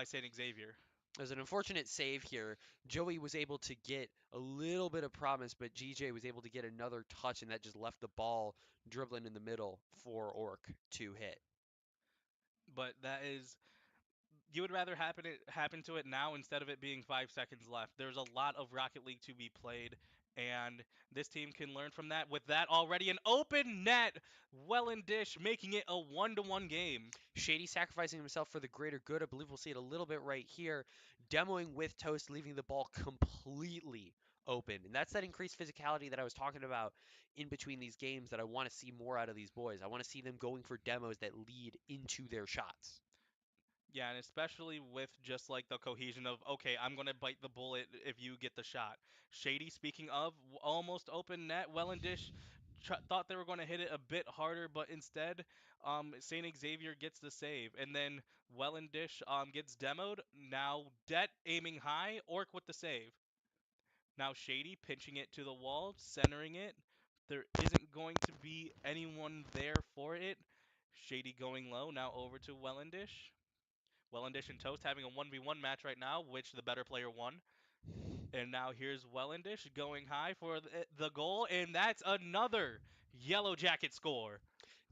S2: Saint Xavier.
S1: There's an unfortunate save here. Joey was able to get a little bit of promise, but GJ was able to get another touch, and that just left the ball dribbling in the middle for Orc to hit.
S2: But that is you would rather happen to it now instead of it being 5 seconds left. There's a lot of Rocket League to be played, and this team can learn from that. With that already an open net, Wellendish making it a 1-1 game.
S1: Shady sacrificing himself for the greater good. I believe we'll see it a little bit right here. Demoing with Toast, leaving the ball completely open. And that's that increased physicality that I was talking about in between these games that I want to see more out of these boys. I want to see them going for demos that lead into their shots.
S2: Yeah, and especially with just like the cohesion of, okay, I'm going to bite the bullet if you get the shot. Shady, speaking of, almost open net. Wellendish thought they were going to hit it a bit harder, but instead, St. Xavier gets the save. And then Wellendish gets demoed. Now, Det aiming high, Orc with the save. Now, Shady pinching it to the wall, centering it. There isn't going to be anyone there for it. Shady going low, now over to Wellendish. Wellendish and Toast having a 1v1 match right now, which the better player won. And now here's Wellendish going high for the goal, and that's another Yellow Jacket score.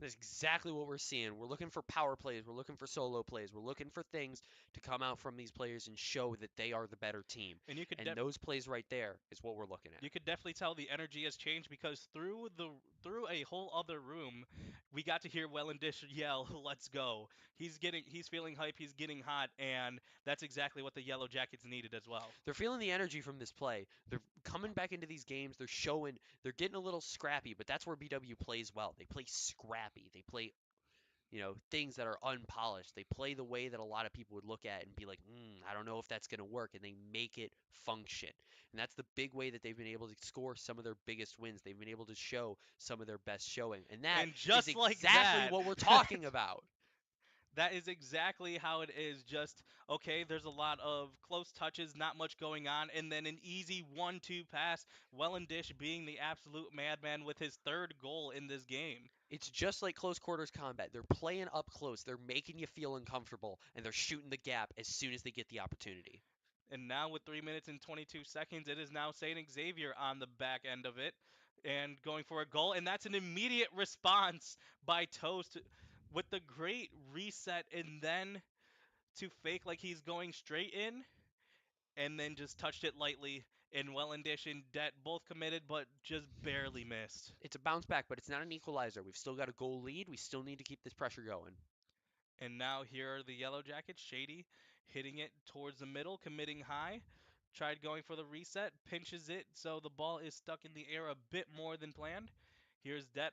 S1: That's exactly what we're seeing. We're looking for power plays. We're looking for solo plays. We're looking for things to come out from these players and show that they are the better team.
S2: And
S1: And those plays right there is what we're looking at.
S2: you could definitely tell the energy has changed because through a whole other room, we got to hear Wellendish yell, "Let's go!" He's feeling hype, he's getting hot, and that's exactly what the Yellow Jackets needed as well.
S1: They're feeling the energy from this play. They're coming back into these games. They're showing, they're getting a little scrappy, but that's where BW plays well. They play scrappy. They play, things that are unpolished. They play the way that a lot of people would look at and be like, I don't know if that's going to work. And they make it function. And that's the big way that they've been able to score some of their biggest wins. They've been able to show some of their best showing. And that
S2: And
S1: is
S2: just like
S1: exactly
S2: that,
S1: what we're talking about.
S2: that is exactly how it is. Just, okay, there's a lot of close touches, not much going on, and then an easy 1-2 pass. Wellendish being the absolute madman with his third goal in this game.
S1: It's just like close quarters combat. They're playing up close. They're making you feel uncomfortable, and they're shooting the gap as soon as they get the opportunity.
S2: And now with 3 minutes and 22 seconds, it is now St. Xavier on the back end of it and going for a goal. And that's an immediate response by Toast with the great reset and then to fake like he's going straight in and then just touched it lightly. And Wellendish and Det both committed, but just barely missed.
S1: It's a bounce back, but it's not an equalizer. We've still got a goal lead. We still need to keep this pressure going.
S2: And now here are the Yellow Jackets. Shady hitting it towards the middle, committing high. Tried going for the reset, pinches it, so the ball is stuck in the air a bit more than planned. Here's Det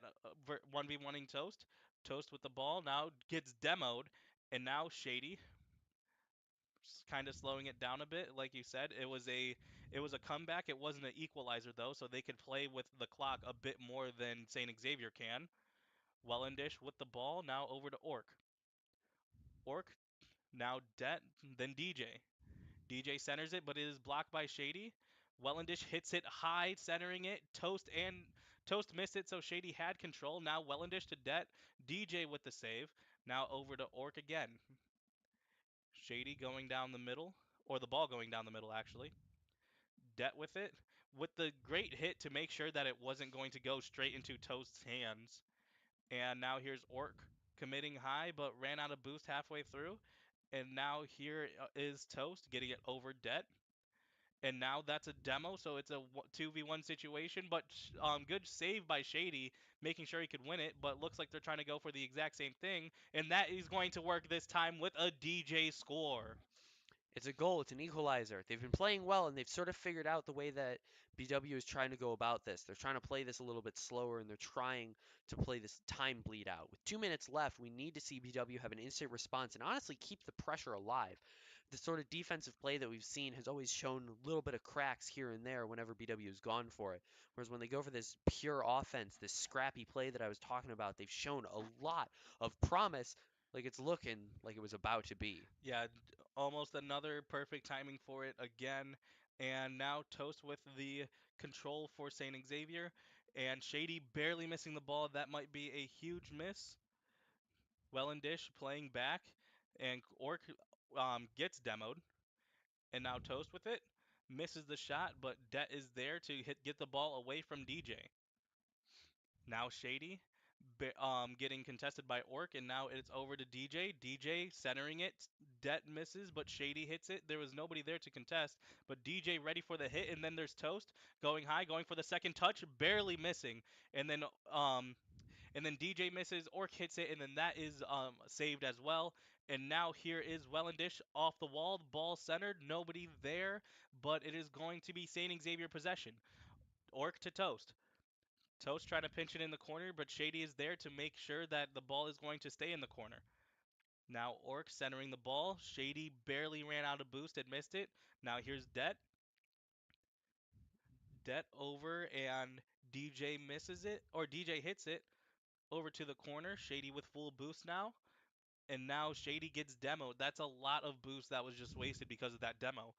S2: 1v1ing Toast. Toast with the ball now gets demoed, and now Shady kind of slowing it down a bit. Like you said, It was a comeback. It wasn't an equalizer though, so they could play with the clock a bit more than St. Xavier can. Wellendish with the ball, now over to Ork. Ork, now Det, then DJ. DJ centers it, but it is blocked by Shady. Wellendish hits it high, centering it. Toast missed it, so Shady had control. Now Wellendish to Det. DJ with the save. Now over to Ork again. Shady going down the middle, or the ball going down the middle actually. Det with it, with the great hit to make sure that it wasn't going to go straight into Toast's hands. And now here's Ork committing high, but ran out of boost halfway through. And now here is Toast getting it over Det. And now that's a demo, so it's a 2v1 situation. But good save by Shady, making sure he could win it. But looks like they're trying to go for the exact same thing, and that is going to work this time with a DJ score.
S1: It's a goal. It's an equalizer. They've been playing well, and they've sort of figured out the way that BW is trying to go about this. They're trying to play this a little bit slower, and they're trying to play this time bleed out. With 2 minutes left, we need to see BW have an instant response and honestly keep the pressure alive. The sort of defensive play that we've seen has always shown a little bit of cracks here and there whenever BW has gone for it. Whereas when they go for this pure offense, this scrappy play that I was talking about, they've shown a lot of promise, like it's looking like it was about to be.
S2: Yeah, almost another perfect timing for it again. And now Toast with the control for St. Xavier. And Shady barely missing the ball. That might be a huge miss. Wellendish playing back. And Ork gets demoed. And now Toast with it. Misses the shot, but Det is there to get the ball away from DJ. Now Shady getting contested by Ork, and now it's over to DJ. DJ centering it. Det misses, but Shady hits it. There was nobody there to contest, but DJ ready for the hit, and then there's Toast going high, going for the second touch, barely missing, and then DJ misses. Ork hits it, and then that is saved as well. And now here is Wellendish off the wall, the ball centered, nobody there, but it is going to be St. Xavier possession. Ork to Toast. Toast trying to pinch it in the corner, but Shady is there to make sure that the ball is going to stay in the corner. Now Ork centering the ball. Shady barely ran out of boost and missed it. Now here's Det. Det over and DJ misses it, or DJ hits it over to the corner. Shady with full boost now. And now Shady gets demoed. That's a lot of boost that was just wasted because of that demo.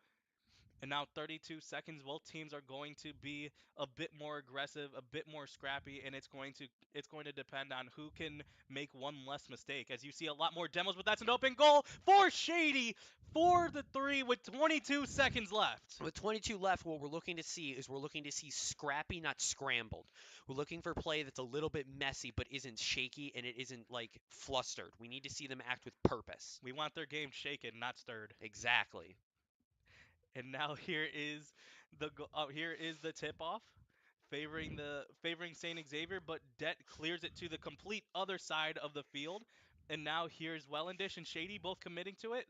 S2: And now 32 seconds, both teams are going to be a bit more aggressive, a bit more scrappy, and it's going to depend on who can make one less mistake. As you see a lot more demos, but that's an open goal for Shady for the three with 22 seconds left.
S1: With 22 left, what we're looking to see is scrappy, not scrambled. We're looking for play that's a little bit messy, but isn't shaky and it isn't like flustered. We need to see them act with purpose.
S2: We want their game shaken, not stirred.
S1: Exactly.
S2: And now here is the tip off, favoring Saint Xavier, but Det clears it to the complete other side of the field. And now here's Wellendish and Shady both committing to it.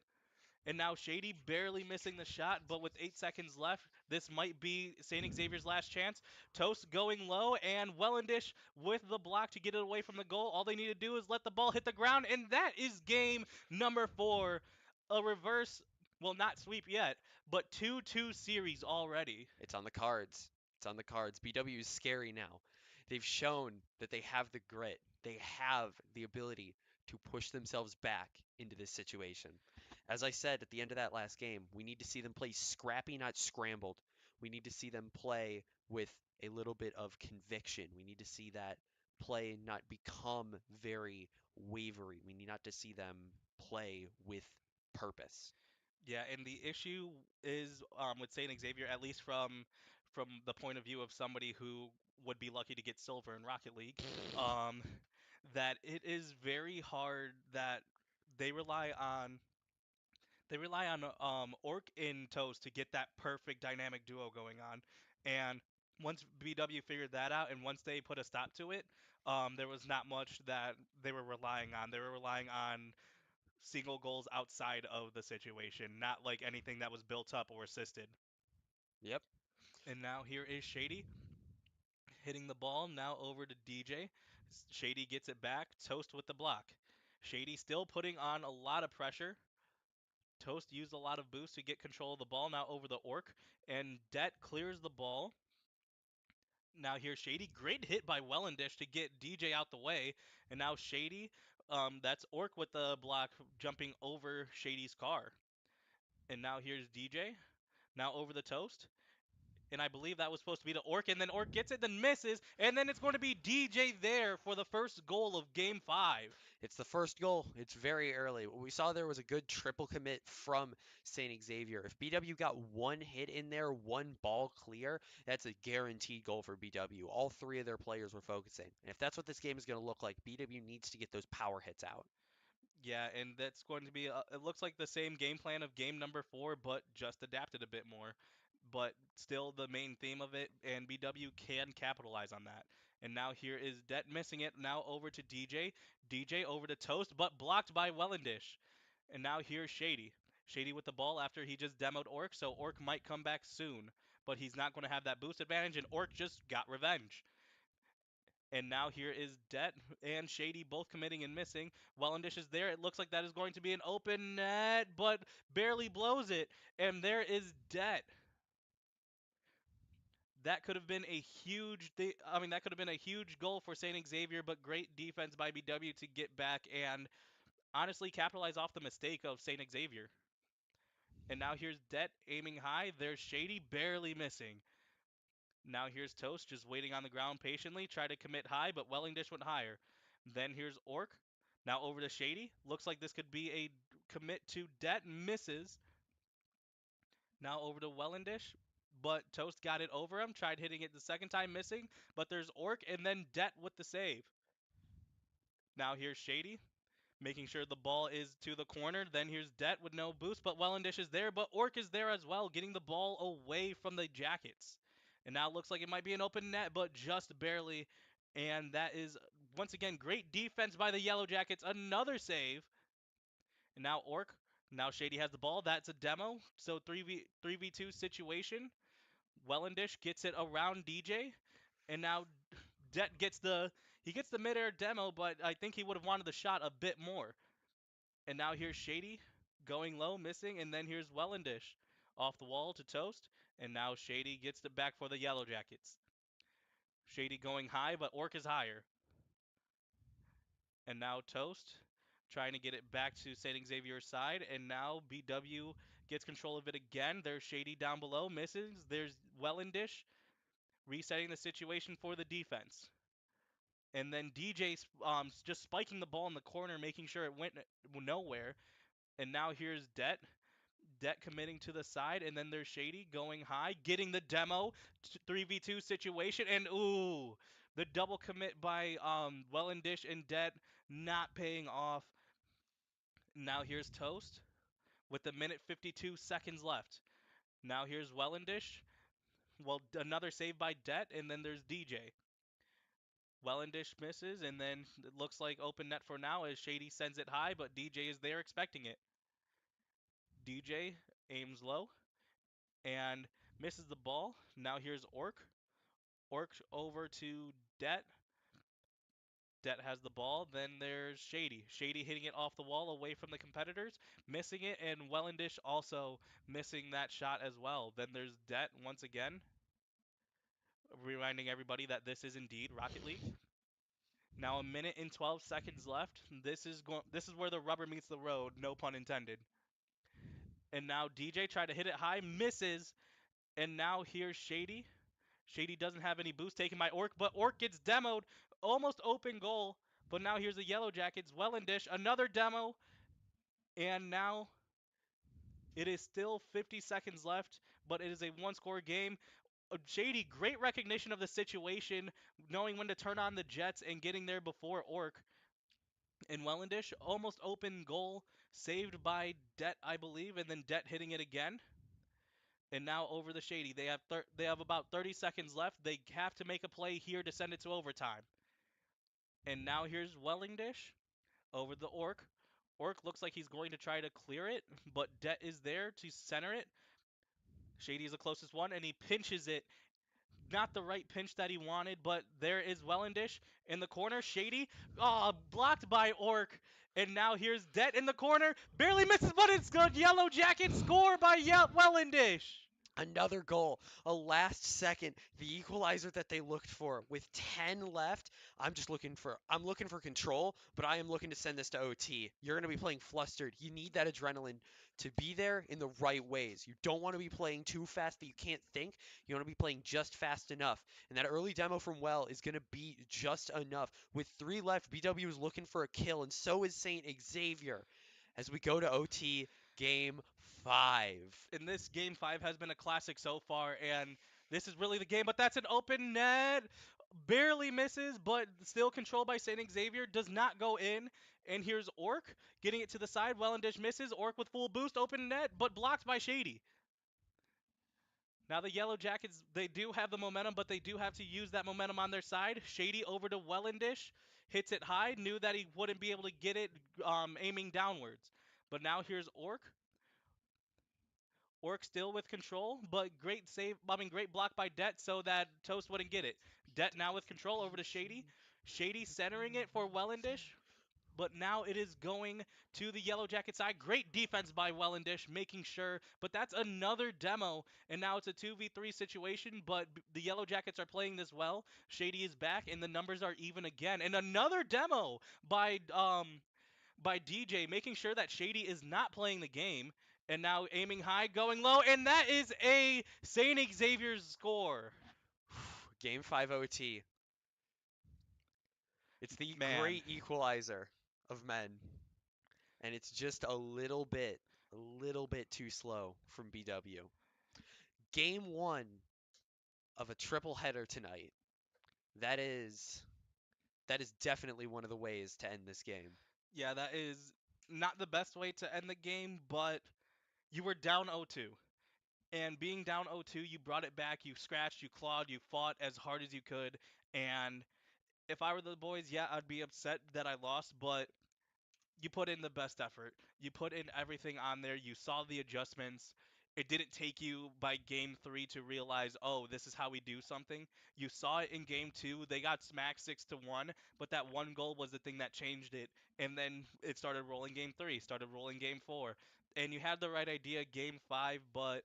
S2: And now Shady barely missing the shot, but with 8 seconds left, this might be St. Xavier's last chance. Toast going low, and Wellendish with the block to get it away from the goal. All they need to do is let the ball hit the ground, and that is game number 4. A reverse, well, not sweep yet, but 2-2 series already.
S1: It's on the cards. It's on the cards. BW is scary now. They've shown that they have the grit. They have the ability to push themselves back into this situation. As I said at the end of that last game, we need to see them play scrappy, not scrambled. We need to see them play with a little bit of conviction. We need to see that play not become very wavery. We need not to see them play with purpose.
S2: Yeah, and the issue is with Saint Xavier, at least from the point of view of somebody who would be lucky to get silver in Rocket League, um, that it is very hard that they rely on Orc and Toast to get that perfect dynamic duo going on. And once BW figured that out, and once they put a stop to it, there was not much that they were relying on. They were relying on single goals outside of the situation, not like anything that was built up or assisted.
S1: Yep.
S2: And now here is Shady hitting the ball, now over to DJ. Shady gets it back, Toast with the block. Shady still putting on a lot of pressure. Toast used a lot of boost to get control of the ball. Now over the Orc, and Det clears the ball. Now here's Shady. Great hit by Wellendish to get DJ out the way. And now Shady, that's Orc with the block jumping over Shady's car. And now here's DJ. Now over the Toast. And I believe that was supposed to be the Orc. And then Orc gets it, then misses. And then it's going to be DJ there for the first goal of Game 5.
S1: It's the first goal. It's very early. What we saw there was a good triple commit from St. Xavier. If BW got one hit in there, one ball clear, that's a guaranteed goal for BW. All three of their players were focusing. And if that's what this game is going to look like, BW needs to get those power hits out.
S2: Yeah, and that's going to be, it looks like the same game plan of game number 4, but just adapted a bit more. But still the main theme of it, and BW can capitalize on that. And now here is Det missing it. Now over to DJ. DJ over to Toast, but blocked by Wellendish. And now here's Shady. Shady with the ball after he just demoed Orc, so Orc might come back soon. But he's not going to have that boost advantage, and Orc just got revenge. And now here is Det and Shady both committing and missing. Wellendish is there. It looks like that is going to be an open net, but barely blows it. And there is Det. That could have been a huge that could have been a huge goal for St. Xavier, but great defense by BW to get back and honestly capitalize off the mistake of St. Xavier. And now here's Det aiming high. There's Shady barely missing. Now here's Toast just waiting on the ground patiently. Try to commit high, but Wellingdish went higher. Then here's Orc. Now over to Shady. Looks like this could be a commit to Det. Misses. Now over to Wellendish. But Toast got it over him. Tried hitting it the second time, missing. But there's Orc and then Det with the save. Now here's Shady, making sure the ball is to the corner. Then here's Det with no boost, but Wellendish is there. But Orc is there as well, getting the ball away from the Jackets. And now it looks like it might be an open net, but just barely. And that is, once again, great defense by the Yellow Jackets. Another save. And now Orc. Now Shady has the ball. That's a demo. So 3v2 situation. Wellendish gets it around DJ. And now Det gets the midair demo, but I think he would have wanted the shot a bit more. And now here's Shady going low, missing, and then here's Wellendish off the wall to Toast. And now Shady gets it back for the Yellow Jackets. Shady going high, but Orc is higher. And now Toast trying to get it back to St. Xavier's side. And now BW gets control of it again. There's Shady down below, misses. There's Wellendish resetting the situation for the defense. And then DJ's just spiking the ball in the corner, making sure it went nowhere. And now here's Det. Det committing to the side, and then there's Shady going high, getting the demo 3v2 situation, and ooh, the double commit by Wellendish and Det not paying off. Now here's Toast with the minute 52 seconds left. Now here's Wellendish. Well, another save by Det, and then there's DJ. Wellendish misses, and then it looks like open net for now as Shady sends it high, but DJ is there expecting it. DJ aims low and misses the ball. Now here's Orc. Orc over to Det. Det has the ball. Then there's Shady. Shady hitting it off the wall away from the competitors, missing it, and Wellendish also missing that shot as well. Then there's Det once again, reminding everybody that this is indeed Rocket League. Now a minute and 12 seconds left. This is where the rubber meets the road, no pun intended. And now DJ tried to hit it high, misses, and now here's Shady. Shady doesn't have any boost taken by Orc, but Orc gets demoed. Almost open goal. But now here's the Yellow Jackets. Wellendish, another demo. And now it is still 50 seconds left, but it is a one-score game. Shady, great recognition of the situation, knowing when to turn on the Jets and getting there before Orc. And Wellendish, almost open goal, saved by Det, I believe, and then Det hitting it again. And now over the Shady. They have about 30 seconds left. They have to make a play here to send it to overtime. And now here's Wellendish over the Orc. Orc looks like he's going to try to clear it, but Det is there to center it. Shady is the closest one, and he pinches it. not the right pinch that he wanted, but there is Wellendish in the corner. Shady, blocked by Orc. And now here's Det in the corner. Barely misses, but it's good. Yellow Jacket score by Wellendish.
S1: Another goal, a last second, the equalizer that they looked for with 10 left. I'm looking for control, but I am looking to send this to OT. You're going to be playing flustered. You need that adrenaline to be there in the right ways. You don't want to be playing too fast that you can't think. You want to be playing just fast enough. And that early demo from Well is going to be just enough. With 3 left, BW is looking for a kill, and so is St. Xavier. As we go to OT, game 5.
S2: And this game 5 has been a classic so far, and this is really the game. But that's an open net. Barely misses, but still controlled by St. Xavier. Does not go in. And here's Orc getting it to the side. Wellendish misses. Orc with full boost. Open net, but blocked by Shady. Now the Yellow Jackets, they do have the momentum, but they do have to use that momentum on their side. Shady over to Wellendish. Hits it high. Knew that he wouldn't be able to get it aiming downwards. But now here's Orc. Orc still with control, but great save. I mean, great block by Det so that Toast wouldn't get it. Det now with control over to Shady. Shady centering it for Wellendish, but now it is going to the Yellow Jacket side. Great defense by Wellendish, making sure. But that's another demo, and now it's a 2v3 situation, but the Yellow Jackets are playing this well. Shady is back, and the numbers are even again. And another demo by DJ, making sure that Shady is not playing the game. And now aiming high, going low, and that is a St. Xavier's score.
S1: Game 5 OT. It's the
S2: Man,
S1: great equalizer of men. And it's just a little bit too slow from BW. Game 1 of a triple header tonight. That is definitely one of the ways to end this game.
S2: yeah, that is not the best way to end the game, but you were down 0-2. And being down 0-2, you brought it back, you scratched, you clawed, you fought as hard as you could. And if I were the boys, yeah, I'd be upset that I lost, but you put in the best effort. You put in everything on there. You saw the adjustments. It didn't take you by game 3 to realize, oh, this is how we do something. You saw it in game 2. They got smacked 6-1, but that one goal was the thing that changed it. And then it started rolling game 3, started rolling game 4. And you had the right idea game 5, but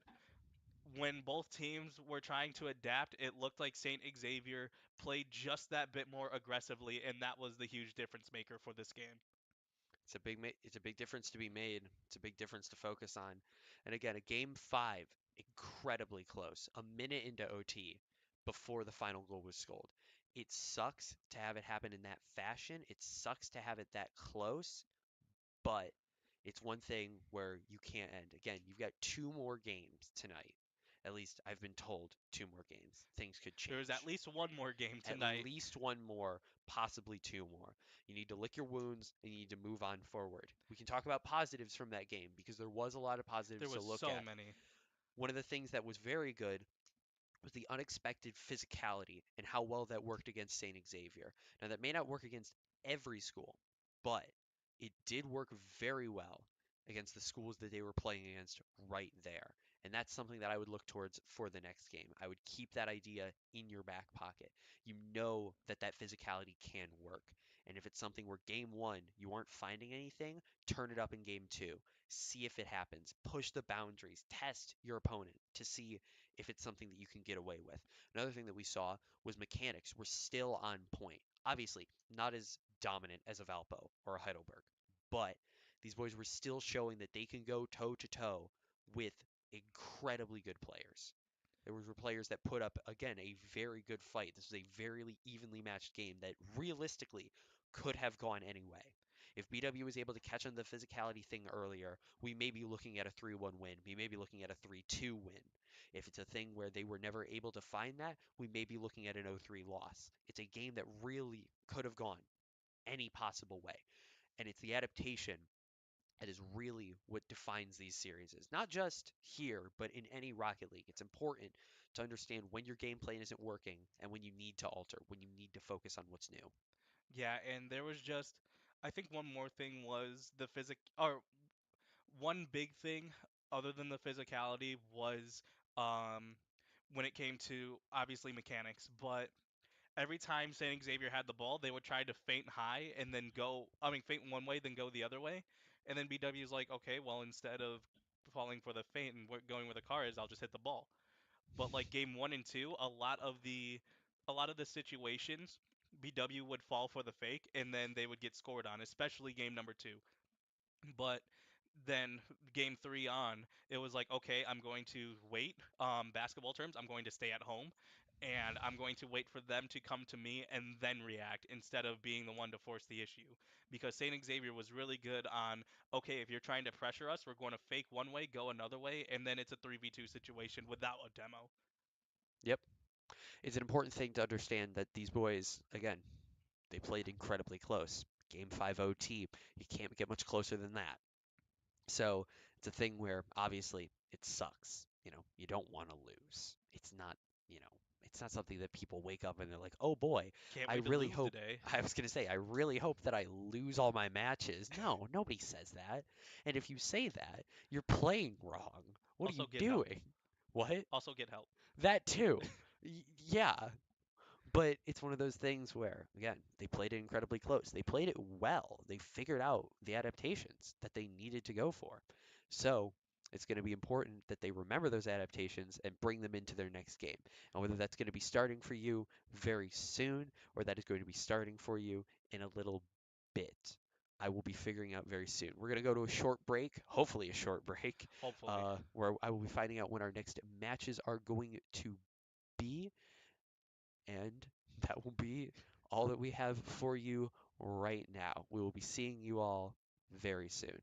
S2: when both teams were trying to adapt, it looked like St. Xavier played just that bit more aggressively, and that was the huge difference maker for this game.
S1: It's a big difference to be made. It's a big difference to focus on. And again, a game 5, incredibly close. A minute into OT before the final goal was scored. It sucks to have it happen in that fashion. It sucks to have it that close, but it's one thing where you can't end. Again, you've got 2 more games tonight. At least I've been told 2 more games. Things could
S2: There's at
S1: change.
S2: least one more game
S1: At
S2: tonight.
S1: least 1 more, possibly 2 more. You need to lick your wounds and you need to move on forward. We can talk about positives from that game because there was a lot of
S2: There
S1: positives to
S2: was
S1: look
S2: so
S1: at.
S2: many.
S1: One of the things that was very good was the unexpected physicality and how well that worked against St. Xavier. Now, that may not work against every school, but it did work very well against the schools that they were playing against right there. And that's something that I would look towards for the next game. I would keep that idea in your back pocket. You know that that physicality can work. And if it's something where game 1 you aren't finding anything, turn it up in game 2. See if it happens. Push the boundaries. Test your opponent to see if it's something that you can get away with. Another thing that we saw was mechanics were still on point. Obviously, not as dominant as a Valpo or a Heidelberg, but these boys were still showing that they can go toe to toe with incredibly good players. There were players that put up, again, a very good fight. This was a very evenly matched game that realistically could have gone any way. If BW was able to catch on the physicality thing earlier, we may be looking at a 3-1 win. We may be looking at a 3-2 win. If it's a thing where they were never able to find that, we may be looking at an 0-3 loss. It's a game that really could have gone any possible way. And it's the adaptation that is really what defines these series. Not just here, but in any Rocket League. It's important to understand when your game plan isn't working and when you need to alter, when you need to focus on what's new.
S2: Yeah, and there was just, I think one more thing was the or one big thing other than the physicality was um when it came to obviously mechanics, but every time Saint Xavier had the ball, they would try to feint high and then go, I mean, feint one way, then go the other way. And then BW's like, okay, well, instead of falling for the feint and going where the car is, I'll just hit the ball. But like game 1 and 2, a lot of the situations, BW would fall for the fake and then they would get scored on, especially game number 2. But then game 3 on, it was like, okay, I'm going to wait. Basketball terms, I'm going to stay at home, and I'm going to wait for them to come to me and then react instead of being the one to force the issue. Because Saint Xavier was really good on, okay, if you're trying to pressure us, we're going to fake one way, go another way, and then it's a 3v2 situation without a demo.
S1: Yep. It's an important thing to understand that these boys, again, they played incredibly close. Game 5 OT, you can't get much closer than that. So it's a thing where obviously it sucks. You don't want to lose. It's not something that people wake up and they're like, oh boy,
S2: Can't
S1: I
S2: wait to
S1: really
S2: lose
S1: hope,
S2: today.
S1: I was going to say, I really hope that I lose all my matches. No, nobody says that. And if you say that, you're playing wrong. What are you
S2: Also, get help.
S1: doing? What?
S2: Also, get help.
S1: That too. Yeah, but it's one of those things where, again, they played it incredibly close. They played it well. They figured out the adaptations that they needed to go for. So it's going to be important that they remember those adaptations and bring them into their next game. And whether that's going to be starting for you very soon or that is going to be starting for you in a little bit, I will be figuring out very soon. We're going to go to a short break, hopefully a short break,
S2: Hopefully.
S1: where I will be finding out when our next matches are going to be. And that will be all that we have for you right now. We will be seeing you all very soon.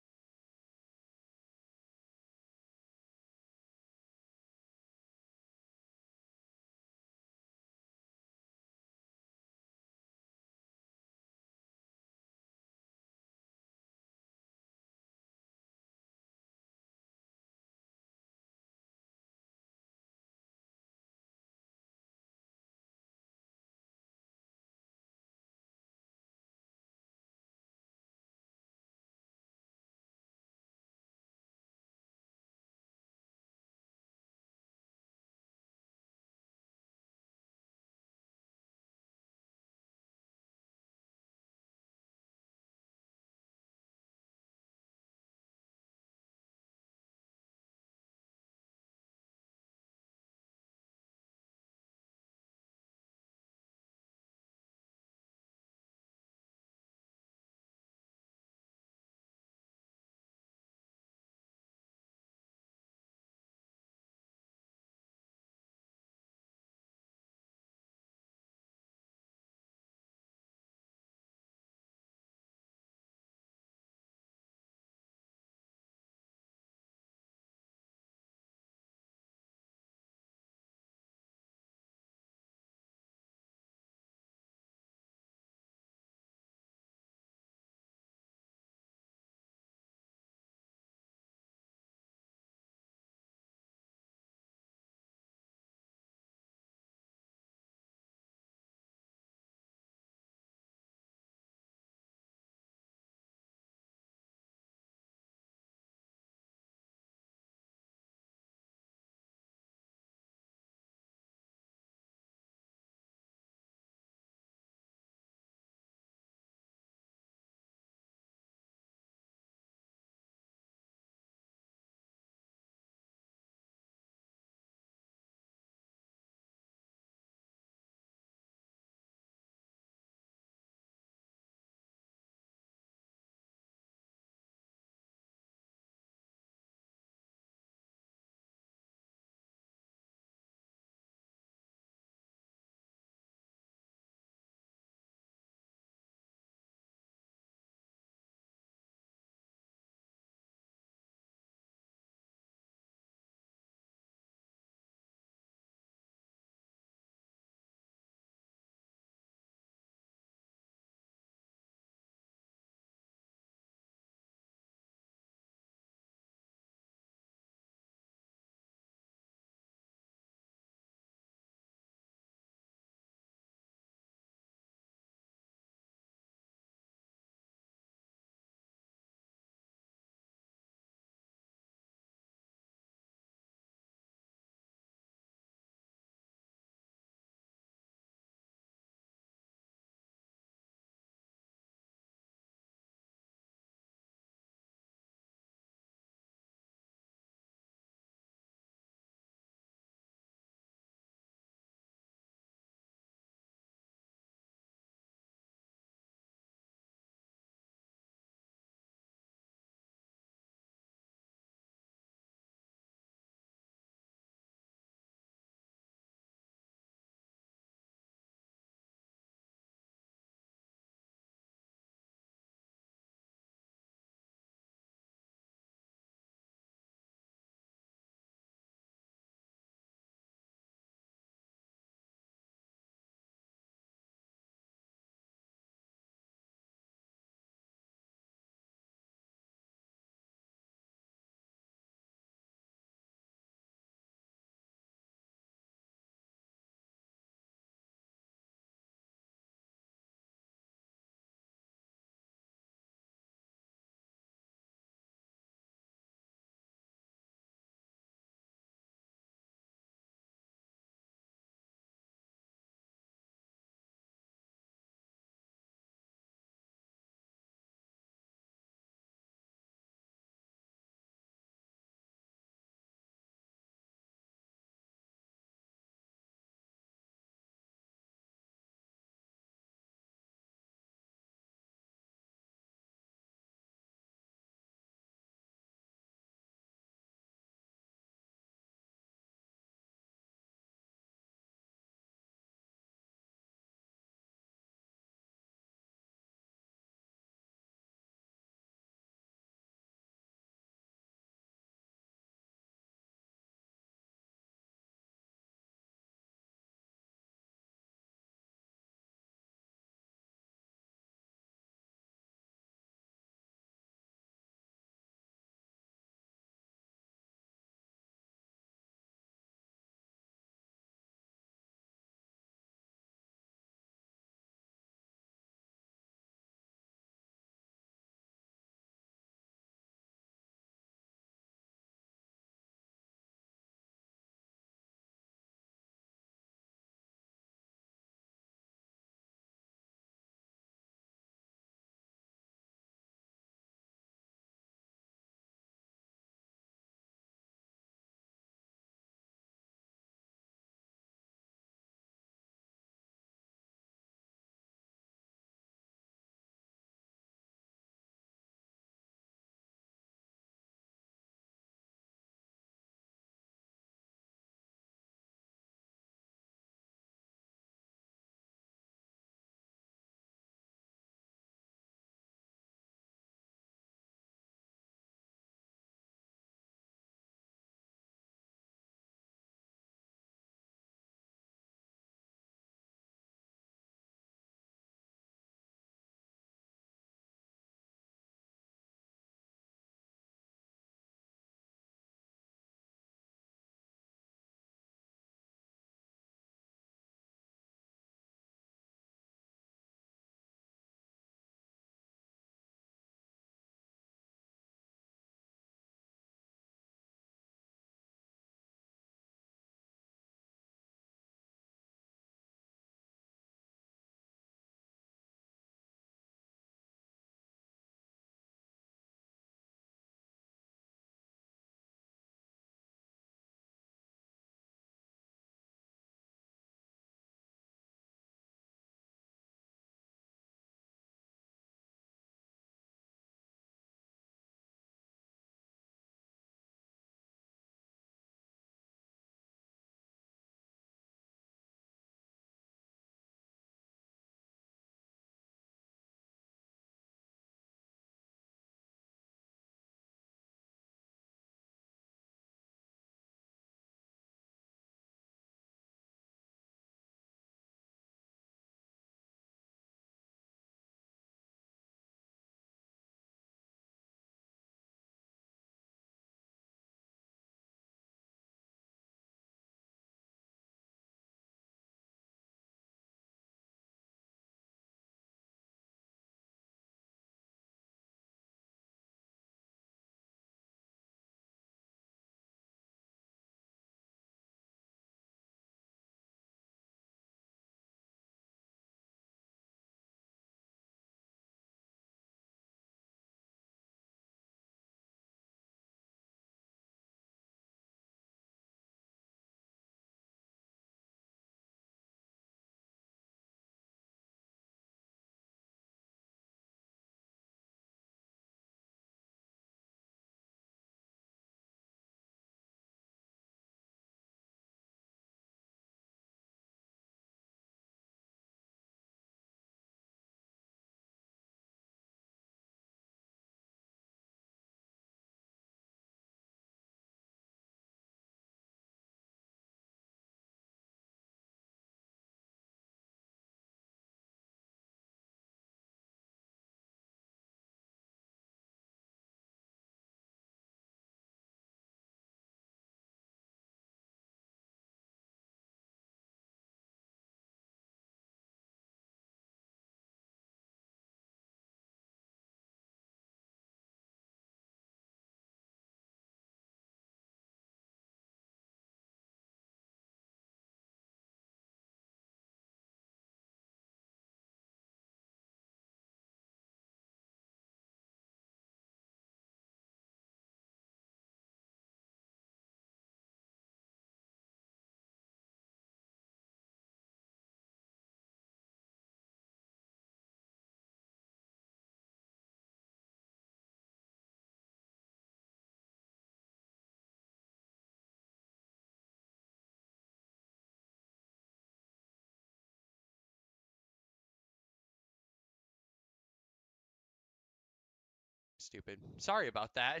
S1: Stupid. Sorry about that.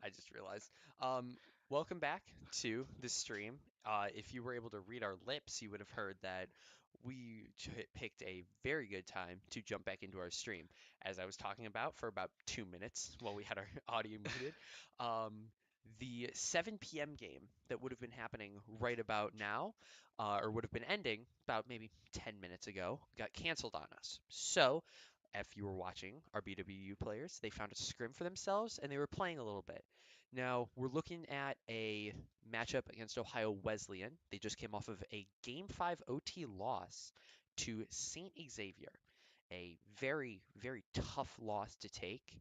S1: I just realized. Um, Welcome back to the stream. If you were able to read our lips, you would have heard that picked a very good time to jump back into our stream. As I was talking about for about 2 minutes while we had our audio muted, um, the 7 p.m. game that would have been happening right about now, or would have been ending about maybe 10 minutes ago, got canceled on us. So if you were watching our BWU players, they found a scrim for themselves and they were playing a little bit. Now, we're looking at a matchup against Ohio Wesleyan. They just came off of a Game 5 OT loss to St. Xavier, a very, very tough loss to take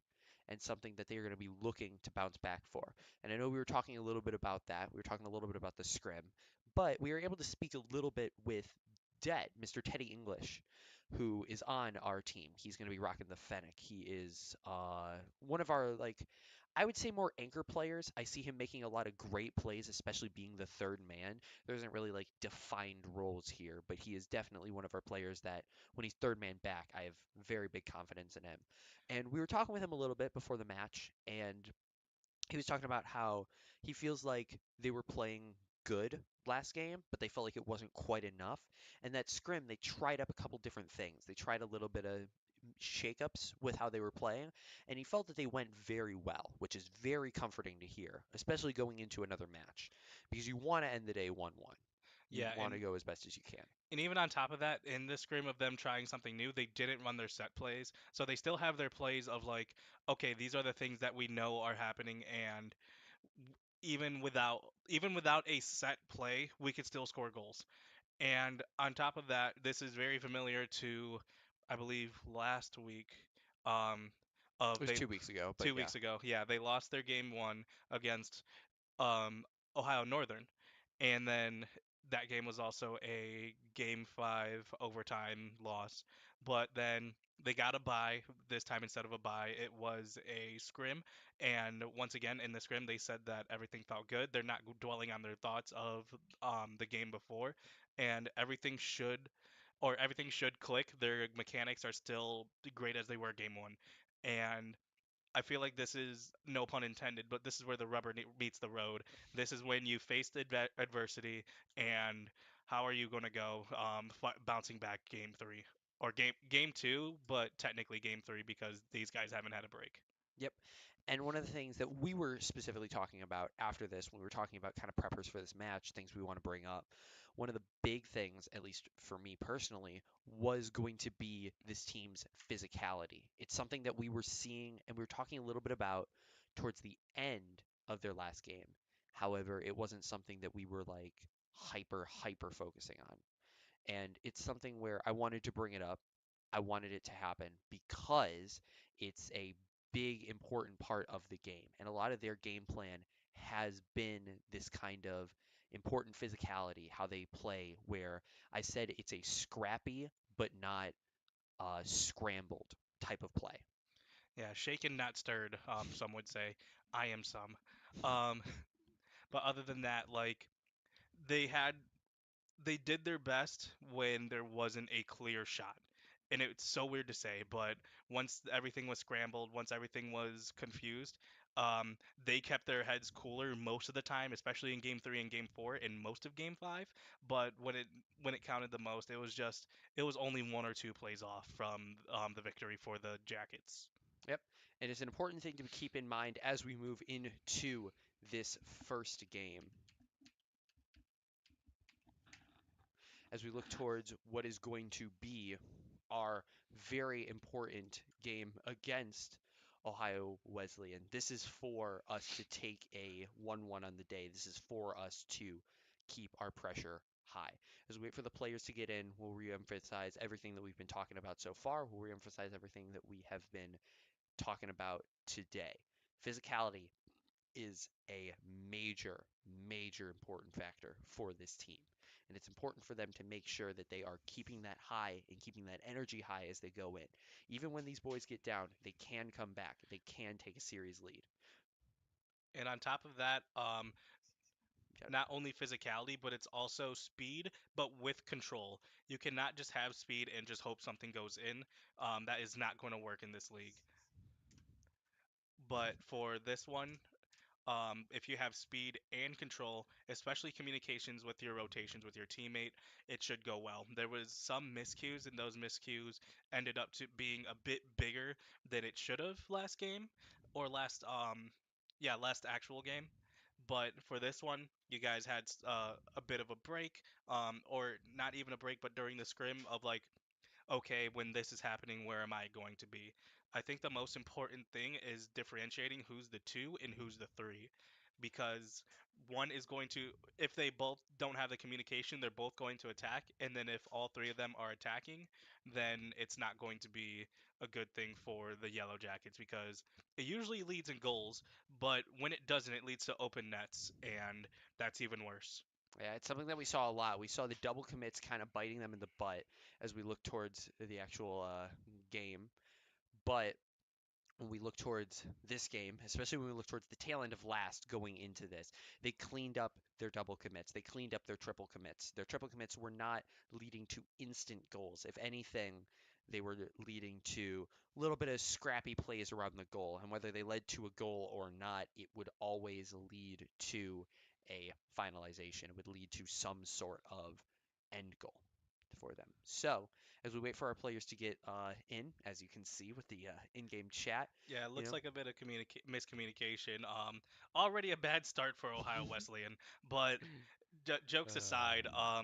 S1: and something that they are going to be looking to bounce back for. And I know we were talking a little bit about that. We were talking a little bit about the scrim, but we were able to speak a little bit with Mr. Teddy English, who is on our team. He's going to be rocking the Fennec. He is one of our, like, I would say more anchor players. I see him making a lot of great plays, especially being the third man. There isn't really like defined roles here, but he is definitely one of our players that when he's third man back, I have very big confidence in him. And we were talking with him a little bit before the match, and he was talking about how he feels like they were playing good last game, but they felt like it wasn't quite enough. And that scrim, they tried up a couple different things. They tried a little bit of shakeups with how they were playing, and he felt that they went very well, which is very comforting to hear, especially going into another match, because you want to end the day 1-1. You
S2: Yeah,
S1: want to go as best as you can.
S2: and even on top of that, in this scrim of them trying something new, they didn't run their set plays. So they still have their plays of like, okay, these are the things that we know are happening, and even without a set play, we could still score goals. And on top of that, this is very familiar to, I believe, last week. Um,
S1: It
S2: of
S1: was
S2: they
S1: 2 weeks ago, but
S2: two
S1: yeah.
S2: weeks ago, yeah, they lost their game one against um, Ohio Northern, and then that game was also a game five overtime loss. But then they got a bye this time instead of a bye. It was a scrim, and once again in the scrim they said that everything felt good. They're not dwelling on their thoughts of the game before, and everything should click. Their mechanics are still great as they were game one, and I feel like this is no pun intended, but this is where the rubber meets the road. This is when you face the adversity, and how are you going to go bouncing back game three or game two, but technically game three because these guys haven't had a break.
S1: Yep. And one of the things that we were specifically talking about after this, when we were talking about kind of preppers for this match, things we want to bring up, one of the big things, at least for me personally, was going to be this team's physicality. It's something that we were seeing and we were talking a little bit about towards the end of their last game. However, it wasn't something that we were like hyper focusing on. And it's something where I wanted to bring it up. I wanted it to happen because it's a big, important part of the game. And a lot of their game plan has been this kind of important physicality, how they play, where I said it's a scrappy but not scrambled type of play.
S2: Yeah, shaken not stirred. Some would say. I am some. Um, but other than that, like they had they did their best when there wasn't a clear shot. And it's so weird to say, but once everything was scrambled, once everything was confused, they kept their heads cooler most of the time, especially in game three and game four, and most of game five. But when it counted the most, it was only one or two plays off from the victory for the Jackets.
S1: Yep. And it's an important thing to keep in mind as we move into this first game. As we look towards what is going to be our very important game against Ohio Wesleyan. This is for us to take a 1-1 on the day. This is for us to keep our pressure high. As we wait for the players to get in, we'll reemphasize everything that we've been talking about so far. We'll reemphasize everything that we have been talking about today. Physicality is a major important factor for this team. And it's important for them to make sure that they are keeping that high and keeping that energy high as they go in. Even when these boys get down, they can come back. They can take a series lead.
S2: And on top of that,
S1: Yep.
S2: not only physicality, but it's also speed, but with control. You cannot just have speed and just hope something goes in. That is not going to work in this league. But for this one, if you have speed and control, especially communications with your rotations with your teammate, it should go well. There was some miscues, and those miscues ended up to being a bit bigger than it should have last game, or last actual game. But for this one, you guys had a bit of a break, or not even a break, but during the scrim of like, okay, when this is happening, where am I going to be? I think the most important thing is differentiating who's the two and who's the three. Because one is going to, if they both don't have the communication, they're both going to attack. And then if all three of them are attacking, then it's not going to be a good thing for the Yellow Jackets because it usually leads in goals, but when it doesn't, it leads to open nets, and that's even worse.
S1: Yeah, it's something that we saw a lot. We saw the double commits kind of biting them in the butt as we look towards the actual game. But when we look towards this game, especially when we look towards the tail end of last going into this, they cleaned up their double commits. They cleaned up their triple commits. Their triple commits were not leading to instant goals. If anything, they were leading to a little bit of scrappy plays around the goal. And whether they led to a goal or not, it would always lead to a finalization. It would lead to some sort of end goal for them. So, as we wait for our players to get in, as you can see with the in-game chat,
S2: Yeah, it
S1: you
S2: looks
S1: know,
S2: like a bit of miscommunication. Already a bad start for Ohio Wesleyan, but jokes aside,
S1: uh,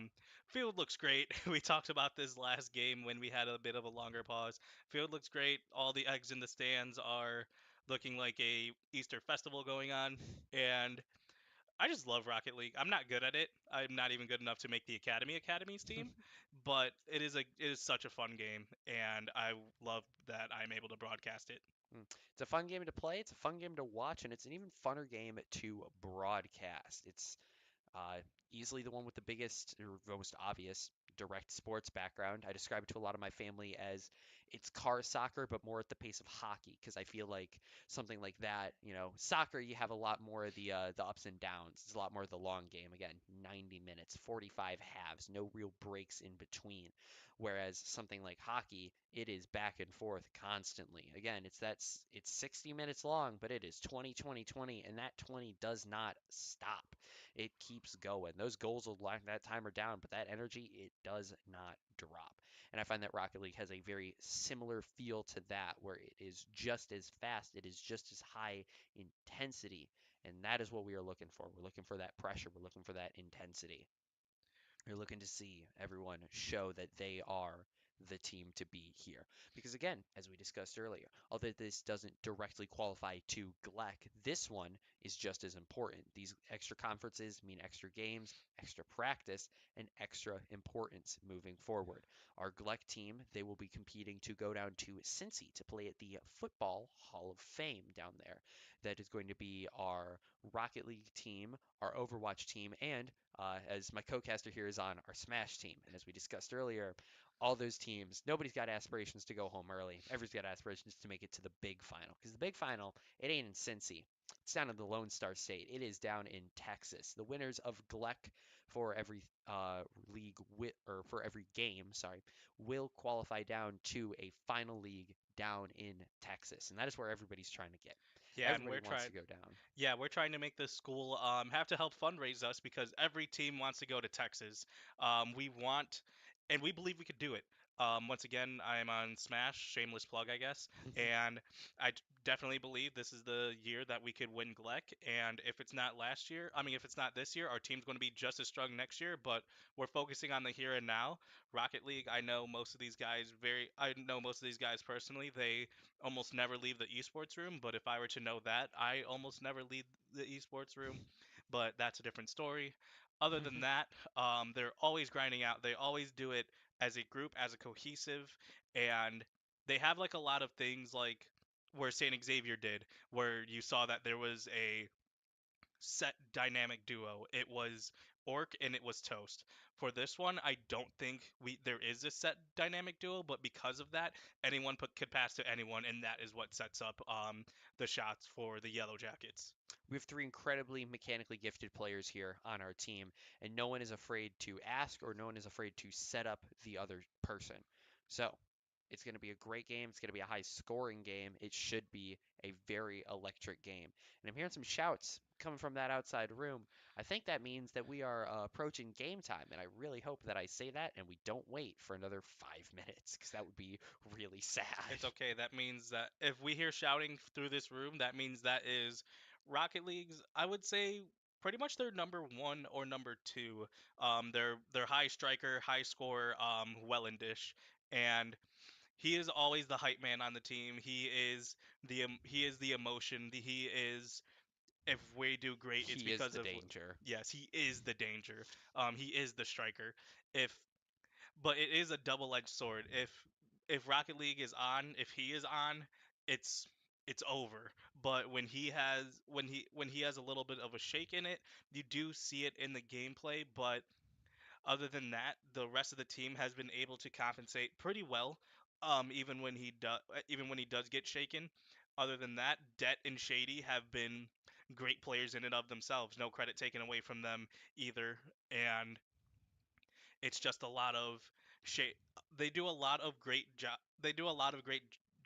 S2: field looks great. We talked about this last game when we had a bit of a longer pause. Field looks great. All the eggs in the stands are looking like a Easter festival going on, and I just love Rocket League. I'm not good at it. I'm not even good enough to make the Academies team, but it is such a fun game, and I love that I'm able to broadcast it.
S1: it's a fun game to play. It's a fun game to watch, and it's an even funner game to broadcast. It's Uh, easily the one with the biggest or most obvious direct sports background. I describe it to a lot of my family as it's car soccer, but more at the pace of hockey, because I feel like something like that, soccer, you have a lot more of the ups and downs. It's a lot more of the long game. Again, 90 minutes, 45 halves, no real breaks in between. Whereas something like hockey, it is back and forth constantly. Again, it's 60 minutes long, but it is 20, 20, 20, and that 20 does not stop. It keeps going. Those goals will lag that timer down, but that energy, it does not drop. And I find that Rocket League has a very similar feel to that, where it is just as fast, it is just as high intensity. And that is what we are looking for. We're looking for that pressure, we're looking for that intensity. You're looking to see everyone show that they are the team to be here. Because again, as we discussed earlier, although this doesn't directly qualify to GLEC, this one is just as important. These extra conferences mean extra games, extra practice, and extra importance moving forward. Our GLEC team, they will be competing to go down to Cincy to play at the Football Hall of Fame down there. That is going to be our Rocket League team, our Overwatch team, and as my co-caster here is on our Smash team. And as we discussed earlier, all those teams, nobody's got aspirations to go home early. Everybody's got aspirations to make it to the big final. Because the big final, it ain't in Cincy. It's down in the Lone Star State. It is down in Texas. The winners of GLEC for every or for every game, sorry, will qualify down to a final league down in Texas, and that is where everybody's trying to get.
S2: Yeah, and
S1: Everybody wants to go down.
S2: we're trying to make this school have to help fundraise us because every team wants to go to Texas. We want, and we believe we could do it. Once again, I'm on Smash, shameless plug, I guess, and definitely believe this is the year that we could win GLEC. And if it's not last year, I mean, if it's not this year, our team's going to be just as strong next year. But we're focusing on the here and now. Rocket League, I know most of these guys personally. They almost never leave the esports room, but if I were to know that, I almost never leave the esports room. But that's a different story. Other than that, they're always grinding out. They always do it as a group, as a cohesive, and they have like a lot of things like where Saint Xavier did, where you saw that there was a set dynamic duo. It was Orc and it was Toast. For this one, I don't think there is a set dynamic duo, but because of that, could pass to anyone, and that is what sets up the shots for the Yellow Jackets.
S1: We have three incredibly mechanically gifted players here on our team, and no one is afraid to ask or no one is afraid to set up the other person. So, It's going to be a great game. It's going to be a high scoring game. It should be a very electric game. And I'm hearing some shouts coming from that outside room. I think that means that we are approaching game time, and I really hope that I say that and we don't wait for another 5 minutes because that would be really sad.
S2: It's okay. That means that if we hear shouting through this room, that means that is Rocket League's, I would say, pretty much their number one or number two. Their high striker, high scorer, Wellendish, and he is always the hype man on the team. He is the emotion. He is, if we do great, it's
S1: He is
S2: because
S1: the
S2: of,
S1: danger.
S2: yes, he is the danger. He is the striker. If But it is a double-edged sword. If Rocket League is on, if he is on, it's it's over. But when he has a little bit of a shake in it, you do see it in the gameplay. But other than that, the rest of the team has been able to compensate pretty well. Even when he does get shaken. Other than that, Det and Shady have been great players in and of themselves. No credit taken away from them either. And it's just a lot of shade. They do a lot of great job. They do a lot of great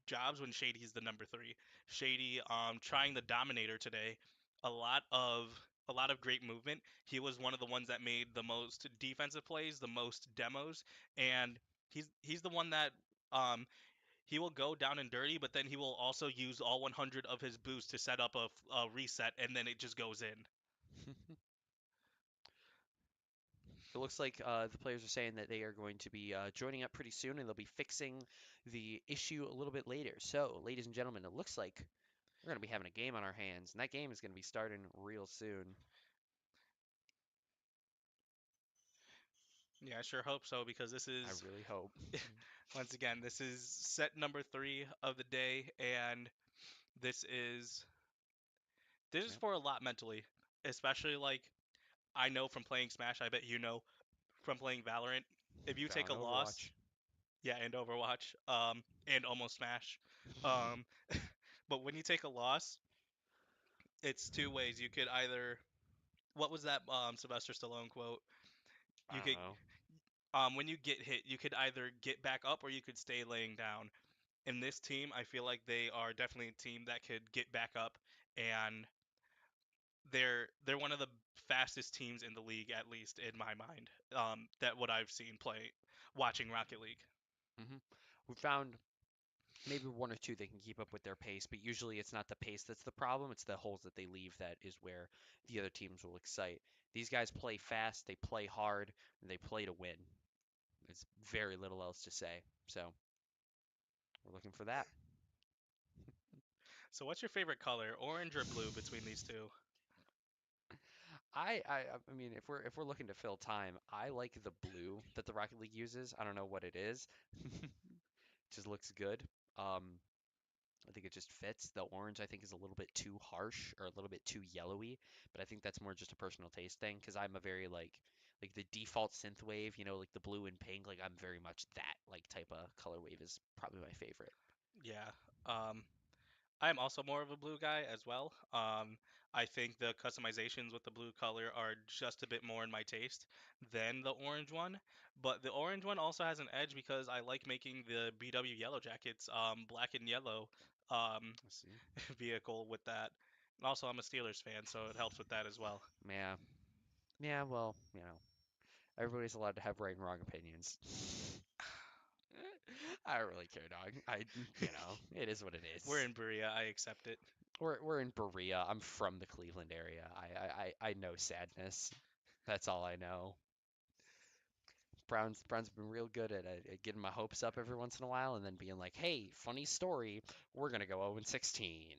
S2: jobs when Shady's the number three. Shady, trying the Dominator today, a lot of great movement. He was one of the ones that made the most defensive plays, the most demos, and he's the one that um he will go down and dirty, but then he will also use all 100 of his boosts to set up a reset, and then it just goes in.
S1: It looks like the players are saying that they are going to be joining up pretty soon and they'll be fixing the issue a little bit later. So, ladies and gentlemen, it looks like we're going to be having a game on our hands, and that game is going to be starting real soon.
S2: Yeah, I sure hope so because this
S1: I
S2: is
S1: really hope.
S2: once again, this is set number three of the day, and this is this is
S1: Yep.
S2: for a lot mentally, especially like I know from playing Smash. I bet you know from playing Valorant. If you take
S1: Found
S2: a loss,
S1: Overwatch.
S2: yeah, and Overwatch, and almost Smash, um, but when you take a loss, it's two ways. You could either, what was that Sylvester Stallone quote?
S1: I
S2: You
S1: don't
S2: could,
S1: know.
S2: when you get hit, you could either get back up or you could stay laying down. In this team, I feel like they are definitely a team that could get back up, and they're one of the fastest teams in the league, at least in my mind. That what I've seen play watching Rocket League.
S1: Hmm. We found maybe one or two they can keep up with their pace, but usually it's not the pace that's the problem, it's the holes that they leave that is where the other teams will excite. These guys play fast, they play hard, and they play to win. There's very little else to say. So we're looking for that.
S2: So, what's your favorite color, orange or blue, between these two?
S1: I mean, if we're looking to fill time, I like the blue that the Rocket League uses. I don't know what it is. Just looks good. Um, I think it just fits. The orange I think is a little bit too harsh or a little bit too yellowy, but I think that's more just a personal taste thing because I'm a very like the default synth wave, like the blue and pink, like I'm very much that like type of color wave is probably my favorite.
S2: Yeah. Um, I'm also more of a blue guy as well. I think the customizations with the blue color are just a bit more in my taste than the orange one. But the orange one also has an edge because I like making the BW Yellow Jackets black and yellow um,
S1: Let's see.
S2: vehicle with that. And also, I'm a Steelers fan, so it helps with that as well.
S1: Yeah. Yeah, well, everybody's allowed to have right and wrong opinions. I don't really care, dog. It is what it
S2: We're
S1: is.
S2: in Berea, I accept it.
S1: We're in Berea. I'm from the Cleveland area. I know sadness. That's all I know. Browns been real good at getting my hopes up every once in a while and then being like, "Hey, funny story, we're gonna go 0 and 16."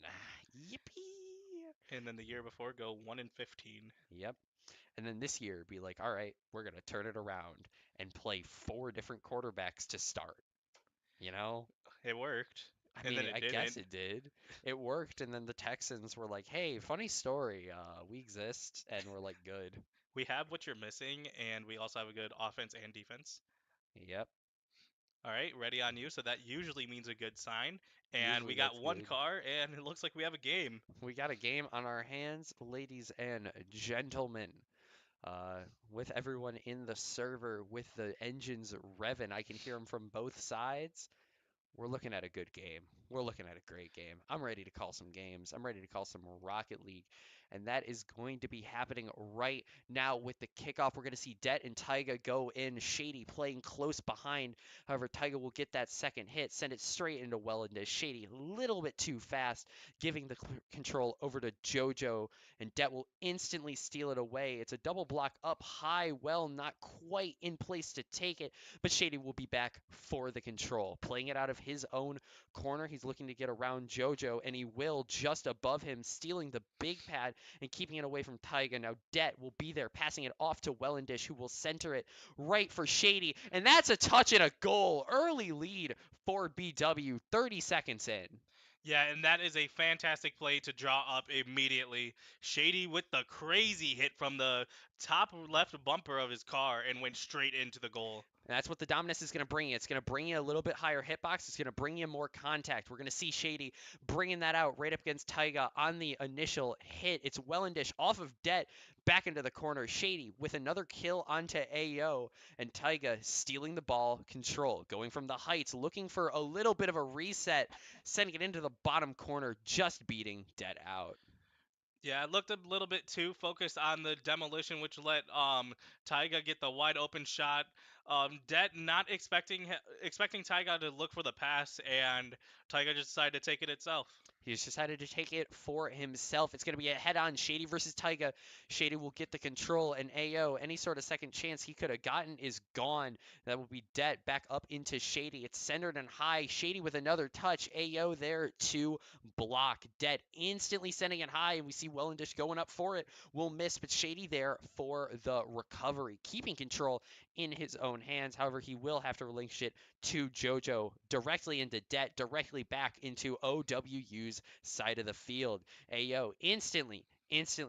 S1: Yippee!
S2: And then the year before, go 1-15.
S1: Yep. And then this year be like, "All right, we're gonna turn it around and play four different quarterbacks to start." You know?
S2: It worked,
S1: I
S2: and then
S1: mean,
S2: it
S1: I guess
S2: didn't.
S1: it did. It worked, and then the Texans were like, "Hey, funny story. We exist," and we're like, "Good."
S2: We have what you're missing, and we also have a good offense and defense.
S1: Yep.
S2: All right, ready on you. So that usually means a good sign. And
S1: Usually
S2: we got
S1: that's
S2: one
S1: good.
S2: car, and it looks like we have a game.
S1: We got a game on our hands, ladies and gentlemen. With everyone in the server, with the engines revving, I can hear them from both sides. we're looking at a good game. We're looking at a great game. I'm ready to call some games. I'm ready to call some Rocket League. And that is going to be happening right now with the kickoff. We're going to see Det and Taiga go in. Shady playing close behind. However, Taiga will get that second hit, send it straight into Wellendez. Shady a little bit too fast, giving the control over to JoJo. And Det will instantly steal it away. It's a double block up high. Well, not quite in place to take it, but Shady will be back for the control. Playing it out of his own corner, he's looking to get around JoJo, and he will just above him, stealing the big pad and keeping it away from Taiga. Now Det will be there, passing it off to Wellendish, who will center it right for Shady, and that's a touch and a goal. Early lead for BW, 30 seconds in.
S2: Yeah, and that is a fantastic play to draw up immediately. Shady with the crazy hit from the top left bumper of his car and went straight into the goal.
S1: And that's what the Dominus is going to bring you. It's going to bring you a little bit higher hitbox. It's going to bring you more contact. We're going to see Shady bringing that out right up against Taiga on the initial hit. It's Wellendish off of Det back into the corner. Shady with another kill onto AO, and Taiga stealing the ball control. Going from the heights, looking for a little bit of a reset, sending it into the bottom corner, just beating Det out.
S2: Yeah, I looked a little bit too focused on the demolition, which let Taiga get the wide open shot. Det not expecting Taiga to look for the pass, and Taiga just decided to take it itself.
S1: He's decided to take it for himself. It's going to be a head-on Shady versus Taiga. Shady will get the control, and AO, any sort of second chance he could have gotten is gone. That will be Det back up into Shady. It's centered and high. Shady with another touch. AO there to block. Det instantly sending it high, and we see Wellendish going up for it. Will miss, but Shady there for the recovery. Keeping control in his own hands. However, he will have to relinquish it to JoJo, directly into Det, directly back into OWU's side of the field. AO instantly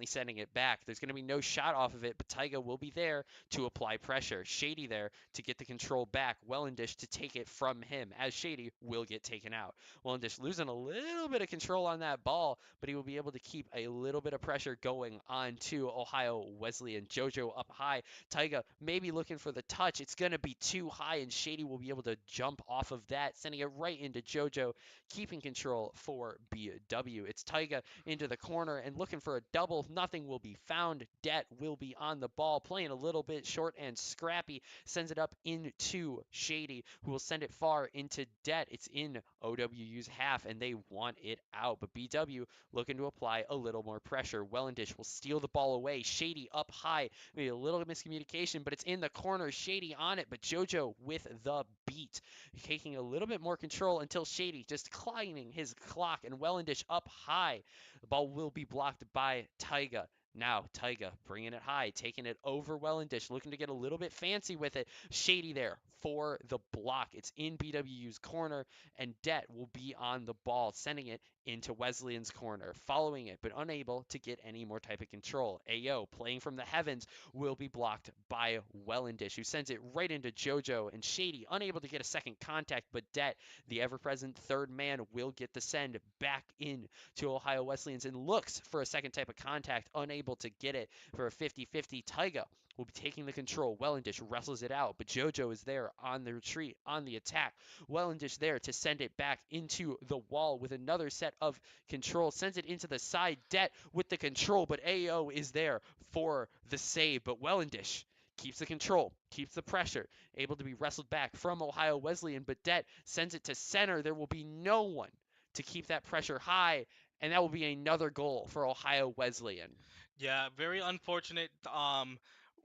S1: sending it back. There's going to be no shot off of it, but Taiga will be there to apply pressure. Shady there to get the control back. Wellendish to take it from him, as Shady will get taken out. Wellendish losing a little bit of control on that ball, but he will be able to keep a little bit of pressure going on to Ohio Wesleyan. JoJo up high. Taiga maybe looking for the touch. It's going to be too high, and Shady will be able to jump off of that, sending it right into JoJo, keeping control for BW. It's Taiga into the corner and looking for a double. Nothing will be found. Det will be on the ball, playing a little bit short and scrappy. Sends it up into Shady, who will send it far into Det. It's in OWU's half, and they want it out. But BW looking to apply a little more pressure. Wellendish will steal the ball away. Shady up high. Maybe a little miscommunication, but it's in the corner. Shady on it, but JoJo with the beat, taking a little bit more control until Shady just climbing his clock, and Wellendish up high. The ball will be blocked by Taiga. Now Taiga bringing it high, taking it over Wellendish, looking to get a little bit fancy with it. Shady there for the block. It's in BWU's corner, and Det will be on the ball, sending it into Wesleyan's corner, following it, but unable to get any more type of control. AO playing from the heavens will be blocked by Wellendish, who sends it right into JoJo, and Shady unable to get a second contact, but Det, the ever-present third man, will get the send back in to Ohio Wesleyans and looks for a second type of contact, unable to get it for a 50-50. Taiga will be taking the control. Wellendish wrestles it out, but JoJo is there on the retreat, on the attack. Wellendish there to send it back into the wall with another set of control. Sends it into the side. Det with the control, but AO is there for the save. But Wellendish keeps the control, keeps the pressure, able to be wrestled back from Ohio Wesleyan, but Det sends it to center. There will be no one to keep that pressure high, and that will be another goal for Ohio Wesleyan.
S2: Yeah, very unfortunate.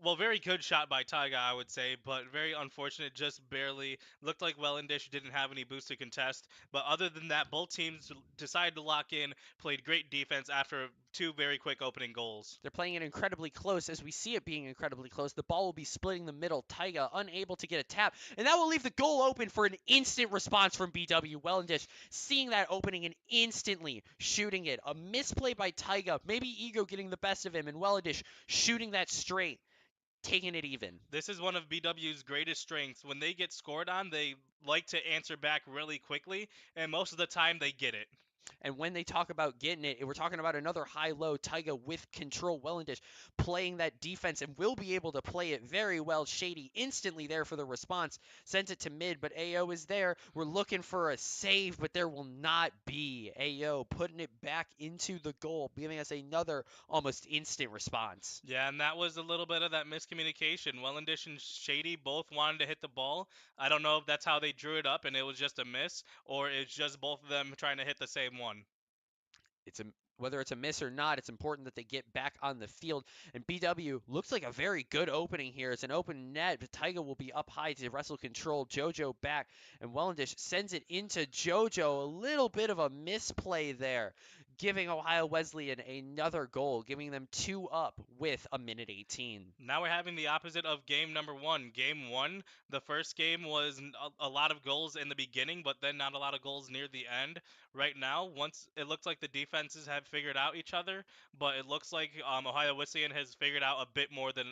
S2: Well, very good shot by Taiga, I would say, but very unfortunate. Just barely looked like Wellendish didn't have any boost to contest. But other than that, both teams decided to lock in, played great defense after two very quick opening goals.
S1: They're playing it incredibly close. As we see it being incredibly close, the ball will be splitting the middle. Taiga unable to get a tap, and that will leave the goal open for an instant response from BW. Wellendish seeing that opening and instantly shooting it. A misplay by Taiga, maybe ego getting the best of him, and Wellendish shooting that straight, taking it even.
S2: This is one of BW's greatest strengths. When they get scored on, they like to answer back really quickly, and most of the time they get it.
S1: And when they talk about getting it, we're talking about another high-low Taiga with control. Wellendish playing that defense and will be able to play it very well. Shady instantly there for the response. Sends it to mid, but AO is there. We're looking for a save, but there will not be. AO putting it back into the goal, giving us another almost instant response.
S2: Yeah, and that was a little bit of that miscommunication. Wellendish and Shady both wanted to hit the ball. I don't know if that's how they drew it up and it was just a miss, or it's just both of them trying to hit the same one.
S1: It's a Whether it's a miss or not, it's important that they get back on the field. And BW looks like a very good opening here. It's an open net, but Taiga will be up high to wrestle control. Jojo back, and Wellendish sends it into Jojo. A little bit of a misplay there, giving Ohio Wesleyan another goal, giving them 2 up with a minute 18.
S2: Now we're having the opposite of game number one. Game one, the first game was a lot of goals in the beginning, but then not a lot of goals near the end. Right now, once it looks like the defenses have figured out each other, but it looks like Ohio Wesleyan has figured out a bit more than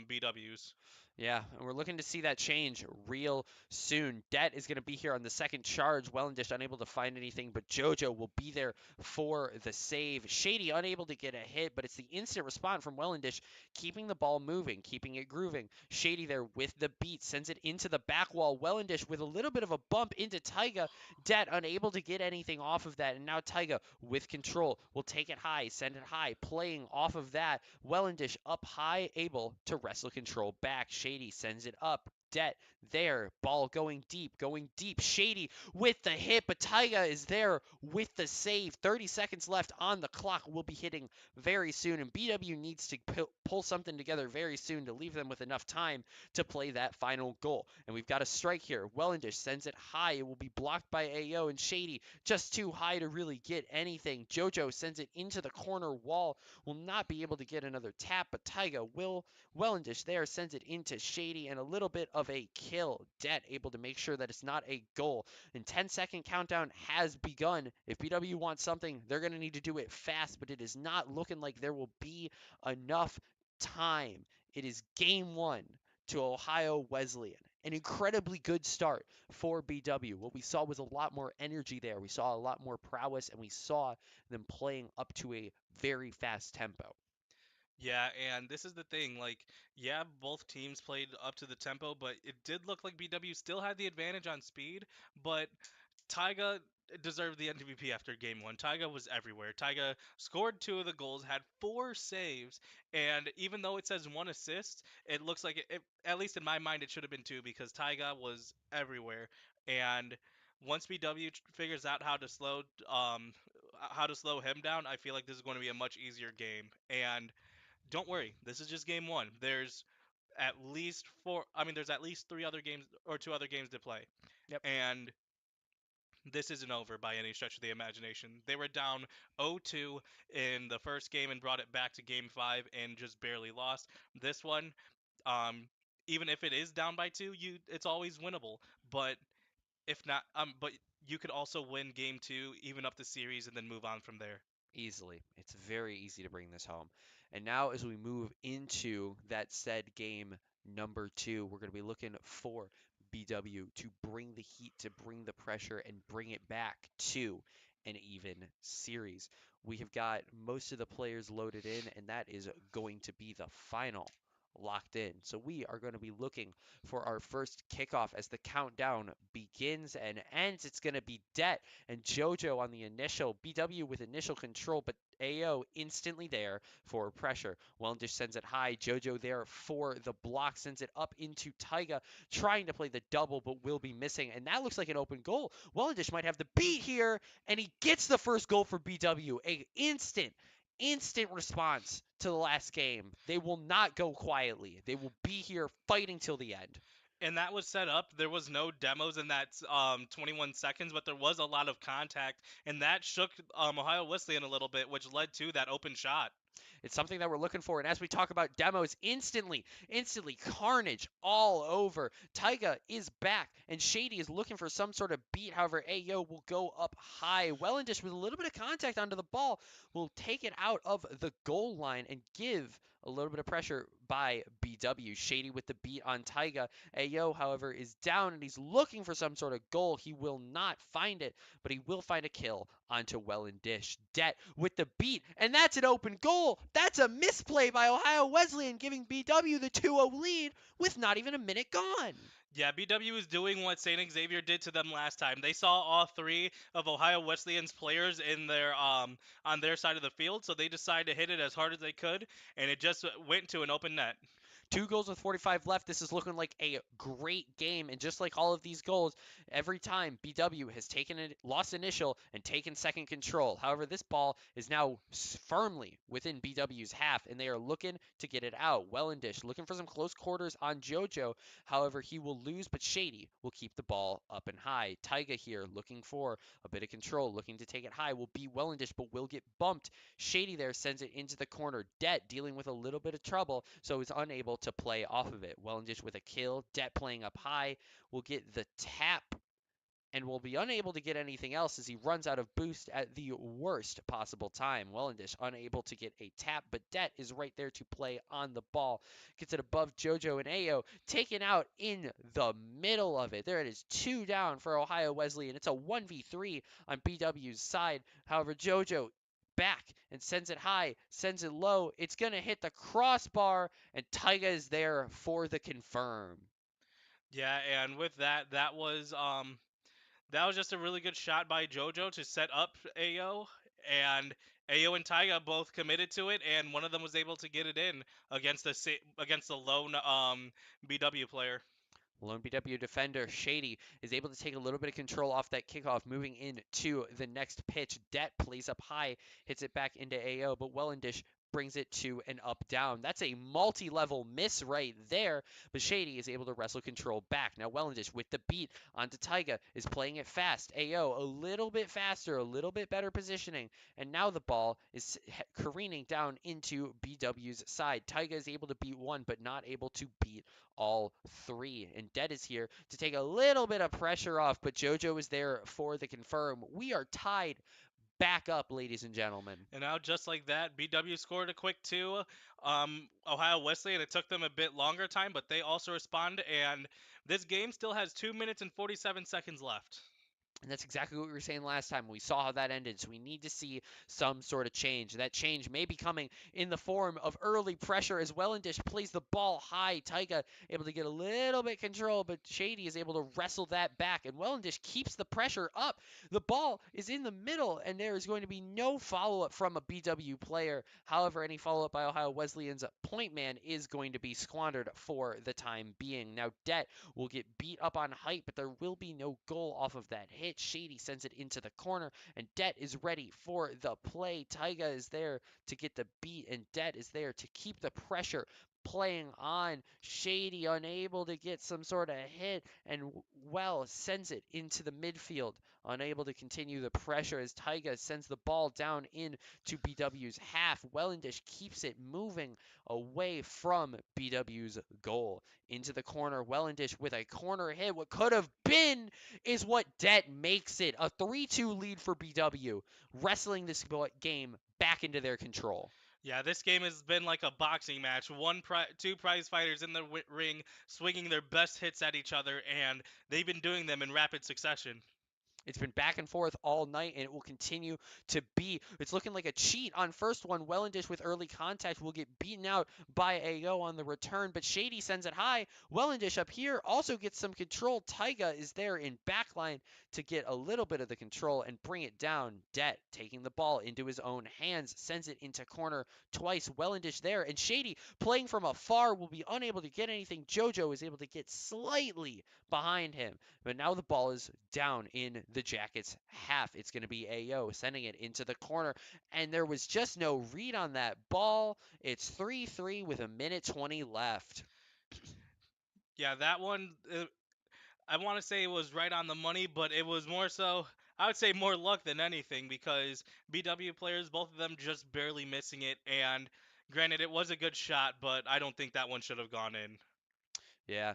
S2: BW's.
S1: Yeah, and we're looking to see that change real soon. Det is going to be here on the second charge. Wellendish unable to find anything, but Jojo will be there for the save. Shady unable to get a hit, but it's the instant response from Wellendish, keeping the ball moving, keeping it grooving. Shady there with the beat, sends it into the back wall. Wellendish with a little bit of a bump into Taiga. Det unable to get anything off of that, and now Taiga with control will take it high, send it high, playing off of that. Wellendish up high, able to wrestle control back. Shady sends it up. Det there. Ball going deep. Shady with the hit, but Taiga is there with the save. 30 seconds left on the clock. We'll be hitting very soon, and BW needs to pull something together very soon to leave them with enough time to play that final goal. And we've got a strike here. Wellendish sends it high. It will be blocked by AO, and Shady just too high to really get anything. Jojo sends it into the corner wall. Will not be able to get another tap, but Taiga will. Wellendish there sends it into Shady, and a little bit of a kill. Det able to make sure that it's not a goal. And 10-second countdown has begun. If BW wants something, they're going to need to do it fast, but it is not looking like there will be enough time. It is game one to Ohio Wesleyan. An incredibly good start for BW. What we saw was a lot more energy there. We saw a lot more prowess, and we saw them playing up to a very fast tempo.
S2: Yeah, and this is the thing, like, yeah, both teams played up to the tempo, but it did look like BW still had the advantage on speed, but Taiga deserved the MVP after game one. Taiga was everywhere. Taiga scored 2 of the goals, had 4 saves, and even though it says 1 assist, it looks like at least in my mind, it should have been 2 because Taiga was everywhere. And once BW figures out how to slow him down, I feel like this is going to be a much easier game. And don't worry, this is just game one. There's at least four. I mean, there's at least 3 other games or 2 other games to play,
S1: Yep.
S2: and this isn't over by any stretch of the imagination. They were down 0-2 in the first game and brought it back to game five and just barely lost. This one, um, even if it is down by 2, it's always winnable. But if not, but you could also win game two, even up the series, and then move on from there.
S1: Easily. It's very easy to bring this home. And now, as we move into that said game number 2, we're going to be looking for BW to bring the heat, to bring the pressure, and bring it back to an even series. We have got most of the players loaded in, and that is going to be the final locked in. So we are going to be looking for our first kickoff as the countdown begins and ends. It's going to be Det and JoJo on the initial, BW with initial control, but AO instantly there for pressure. Wellendish sends it high. JoJo there for the block, sends it up into Taiga, trying to play the double, but will be missing. And that looks like an open goal. Wellendish might have the beat here, and he gets the first goal for BW. A instant response to the last game. They will not go quietly. They will be here fighting till the end.
S2: And that was set up. There was no demos in that 21 seconds, but there was a lot of contact, and that shook Ohio Wesleyan a little bit, which led to that open shot.
S1: It's something that we're looking for. And as we talk about demos, instantly, carnage all over. Taiga is back, and Shady is looking for some sort of beat. However, AO will go up high. Wellendish with a little bit of contact onto the ball will take it out of the goal line and give a little bit of pressure by BW. Shady with the beat on Taiga. Ayo, however, is down and he's looking for some sort of goal. He will not find it, but he will find a kill onto Well and Dish. Det with the beat, and that's an open goal. That's a misplay by Ohio Wesleyan, giving BW the 2-0 lead with not even a minute gone.
S2: Yeah, BW is doing what St. Xavier did to them last time. They saw all three of Ohio Wesleyan's players in their on their side of the field, so they decided to hit it as hard as they could, and it just went to an open net.
S1: 2 goals with 45 left. This is looking like a great game. And just like all of these goals, every time BW has taken it, lost initial and taken second control. However, this ball is now firmly within BW's half, and they are looking to get it out. Wellendish looking for some close quarters on JoJo. However, he will lose, but Shady will keep the ball up and high. Taiga here looking for a bit of control, looking to take it high. Will beat Wellendish, but will get bumped. Shady there sends it into the corner. Det dealing with a little bit of trouble, so is unable to play off of it. Wellendish with a kill. Det playing up high will get the tap and will be unable to get anything else as he runs out of boost at the worst possible time. Wellendish unable to get a tap, but Det is right there to play on the ball. Gets it above JoJo and Ayo, taken out in the middle of it. There it is, 2 down for Ohio Wesleyan. It's a 1v3 on BW's side. However, JoJo back and sends it high, sends it low. It's going to hit the crossbar, and Taiga is there for the confirm.
S2: Yeah, and with that, that was just a really good shot by JoJo to set up Ayo, and Ayo and Taiga both committed to it, and one of them was able to get it in against the lone BW player.
S1: Lone BW defender Shady is able to take a little bit of control off that kickoff, moving into the next pitch. Det plays up high, hits it back into AO, but Wellendish brings it to an up down. That's a multi-level miss right there, but Shady is able to wrestle control back. Now Wellendish with the beat onto Taiga is playing it fast. AO a little bit faster, a little bit better positioning, and now the ball is careening down into BW's side. Taiga is able to beat one, but not able to beat all three. And Det is here to take a little bit of pressure off, but JoJo is there for the confirm. We are tied back up, ladies and gentlemen.
S2: And now, just like that, BW scored a quick 2. Ohio Wesleyan, it took them a bit longer time, but they also respond, and this game still has 2 minutes and 47 seconds left.
S1: And that's exactly what we were saying last time. We saw how that ended. So we need to see some sort of change. That change may be coming in the form of early pressure as Wellendish plays the ball high. Taiga able to get a little bit control, but Shady is able to wrestle that back. And Wellendish keeps the pressure up. The ball is in the middle, and there is going to be no follow-up from a BW player. However, any follow-up by Ohio Wesleyan's point man is going to be squandered for the time being. Now, Det will get beat up on height, but there will be no goal off of that hit. Shady sends it into the corner, and Det is ready for the play. Taiga is there to get the beat, and Det is there to keep the pressure playing on. Shady unable to get some sort of hit, and Well sends it into the midfield, unable to continue the pressure as Taiga sends the ball down into BW's half. Wellendish keeps it moving away from BW's goal. Into the corner, Wellendish with a corner hit. What could have been is what Det makes it. A 3-2 lead for BW, wrestling this game back into their control.
S2: Yeah, this game has been like a boxing match. Two prize fighters in the ring, swinging their best hits at each other, and they've been doing them in rapid succession.
S1: It's been back and forth all night, and it will continue to be. It's looking like a cheat on first one. Wellendish with early contact will get beaten out by AO on the return, but Shady sends it high. Wellendish up here also gets some control. Taiga is there in backline to get a little bit of the control and bring it down. Det taking the ball into his own hands, sends it into corner twice. Wellendish there, and Shady playing from afar will be unable to get anything. JoJo is able to get slightly behind him, but now the ball is down in the Jackets half. It's going to be AO sending it into the corner, and there was just no read on that ball. It's 3-3 with a minute 20 left.
S2: Yeah, that one, I want to say it was right on the money, but it was more so, I would say more luck than anything, because BW players, both of them just barely missing it, and granted, it was a good shot, but I don't think that one should have gone in.
S1: Yeah.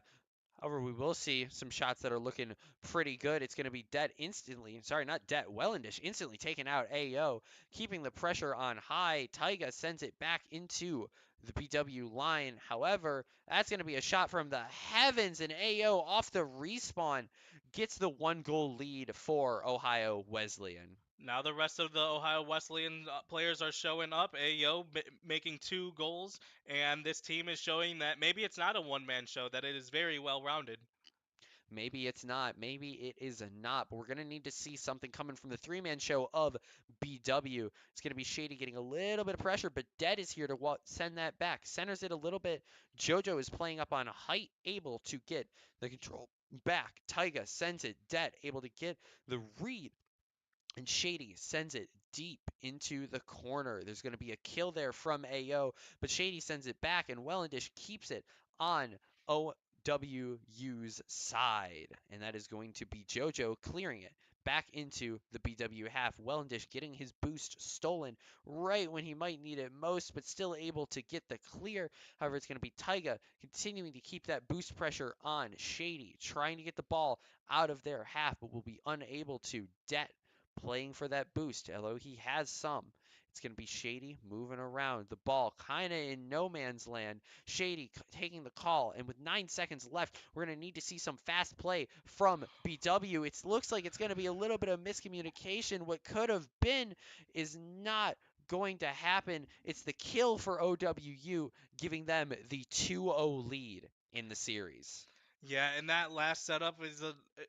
S1: However, we will see some shots that are looking pretty good. It's going to be Det instantly. Sorry, not Det. Wellendish instantly taking out AO, keeping the pressure on high. Taiga sends it back into the BW line. However, that's going to be a shot from the heavens, and AO off the respawn gets the 1 goal lead for Ohio Wesleyan.
S2: Now the rest of the Ohio Wesleyan players are showing up. Ayo making 2 goals, and this team is showing that maybe it's not a one-man show, that it is very well rounded.
S1: Maybe it's not. Maybe it is not. But we're going to need to see something coming from the three-man show of BW. It's going to be Shady getting a little bit of pressure, but Dead is here to send that back. Centers it a little bit. JoJo is playing up on height, able to get the control back. Taiga sends it. Dead able to get the read. And Shady sends it deep into the corner. There's going to be a kill there from AO, but Shady sends it back, and Wellendish keeps it on OWU's side. And that is going to be JoJo clearing it back into the BW half. Wellendish getting his boost stolen right when he might need it most, but still able to get the clear. However, it's going to be Taiga continuing to keep that boost pressure on Shady, trying to get the ball out of their half, but will be unable to. Det playing for that boost, although he has some. It's going to be Shady moving around. The ball kind of in no man's land. Shady taking the call, and with 9 seconds left, we're going to need to see some fast play from BW. It looks like it's going to be a little bit of miscommunication. What could have been is not going to happen. It's the kill for OWU, giving them the 2-0 lead in the series.
S2: Yeah, and that last setup is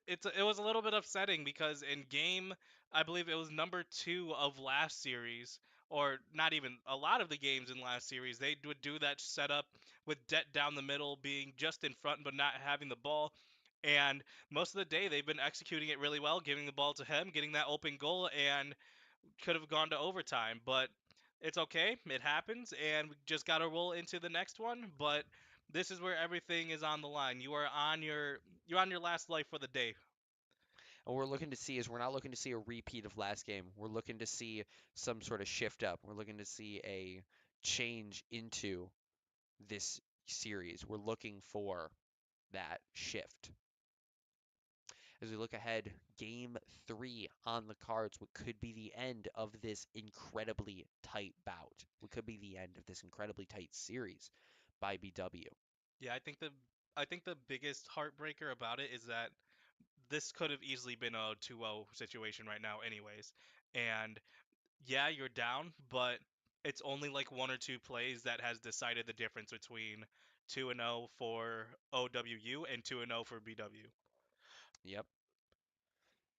S2: it was a little bit upsetting because in game, I believe it was number 2 of last series, or not even a lot of the games in last series, they would do that setup with Det down the middle, being just in front but not having the ball. And most of the day they've been executing it really well, giving the ball to him, getting that open goal, and could have gone to overtime, but it's okay. It happens, and we just got to roll into the next one. But this is where everything is on the line. You're on your last life for the day.
S1: And what we're looking to see is we're not looking to see a repeat of last game. We're looking to see some sort of shift up. We're looking to see a change into this series. We're looking for that shift. As we look ahead, game 3 on the cards, what could be the end of this incredibly tight bout? What could be the end of this incredibly tight series by BW?
S2: Yeah, I think the biggest heartbreaker about it is that this could have easily been a 2-0 situation right now anyways. And yeah, you're down, but it's only like 1 or 2 plays that has decided the difference between 2-0 for OWU and 2-0 for BW.
S1: Yep.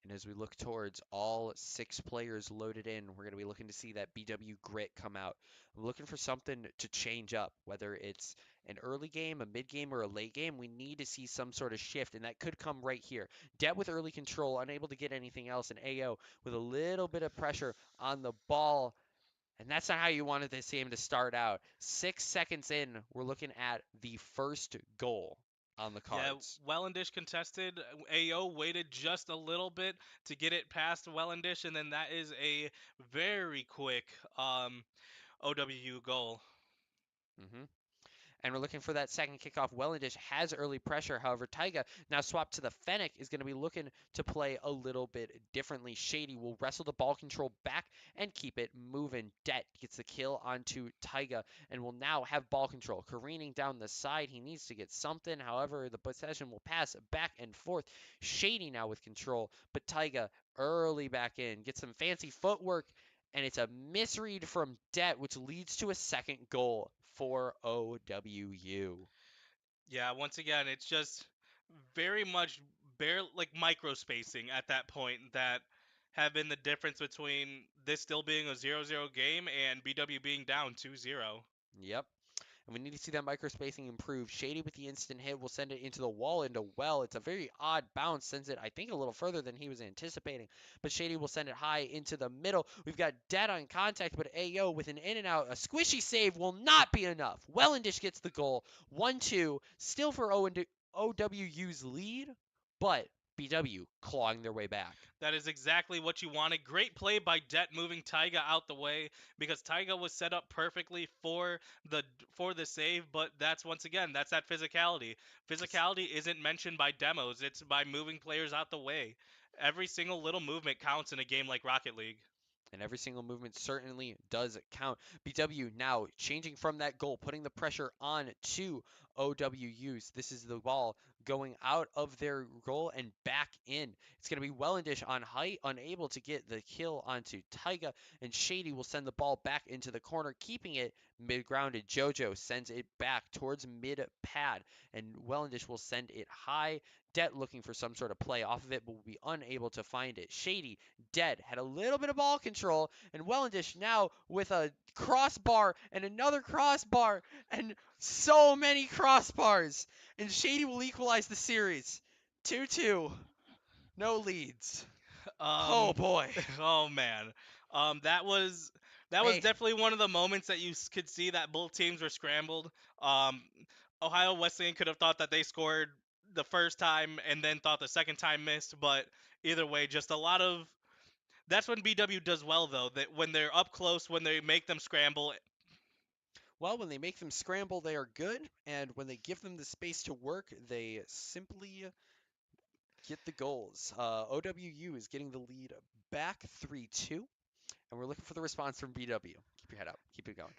S1: And as we look towards all 6 players loaded in, we're going to be looking to see that BW grit come out. I'm looking for something to change up, whether it's an early game, a mid game, or a late game. We need to see some sort of shift, and that could come right here. Det with early control, unable to get anything else, and AO with a little bit of pressure on the ball. And that's not how you wanted this game to start out. 6 seconds in, we're looking at the first goal on the
S2: Yeah,
S1: cards.
S2: Wellendish contested. AO waited just a little bit to get it past Wellendish, and then that is a very quick OWU goal.
S1: hmm And we're looking for that second kickoff. Wellendish has early pressure. However, Taiga now swapped to the Fennec is going to be looking to play a little bit differently. Shady will wrestle the ball control back and keep it moving. Det gets the kill onto Taiga and will now have ball control. Careening down the side. He needs to get something. However, the possession will pass back and forth. Shady now with control, but Taiga early back in. Gets some fancy footwork and it's a misread from Det, which leads to a second goal for OWU.
S2: Yeah, once again, it's just very much bare like micro spacing at that point that have been the difference between this still being a 0-0 game and BW being down 2-0.
S1: Yep. And we need to see that micro spacing improve. Shady with the instant hit will send it into the wall into well. It's a very odd bounce. Sends it, I think, a little further than he was anticipating. But Shady will send it high into the middle. We've got Det on contact, but AO with an in and out. A squishy save will not be enough. Wellendish gets the goal. 1-2. Still for OWU's lead, but BW clawing their way back.
S2: That is exactly what you wanted. Great play by Det moving Taiga out the way because Taiga was set up perfectly for the save, but that's once again, that's that physicality. Physicality isn't mentioned by demos, it's by moving players out the way. Every single little movement counts in a game like Rocket League.
S1: And every single movement certainly does count. BW now changing from that goal, putting the pressure on to OWUs. This is the ball going out of their goal and back in. It's going to be Wellendish on height, unable to get the kill onto Taiga, and Shady will send the ball back into the corner, keeping it mid-grounded. Jojo sends it back towards mid-pad, and Wellendish will send it high. Det looking for some sort of play off of it, but will be unable to find it. Shady dead. Had a little bit of ball control, and Wellendish now with a crossbar and another crossbar and so many crossbars. And Shady will equalize the series. 2-2. No leads. Oh
S2: Um,
S1: boy.
S2: oh man, that was
S1: Hey,
S2: definitely one of the moments that you could see that both teams were scrambled. Um, Ohio Wesleyan could have thought that they scored the first time and then thought the second time missed, but either way, just a lot of. That's when BW does well though. That when they're up close, when they make them scramble.
S1: well, when they make them scramble, they are good, and when they give them the space to work, they simply get the goals. OWU is getting the lead back 3-2, and we're looking for the response from BW. Keep your head up. Keep it going.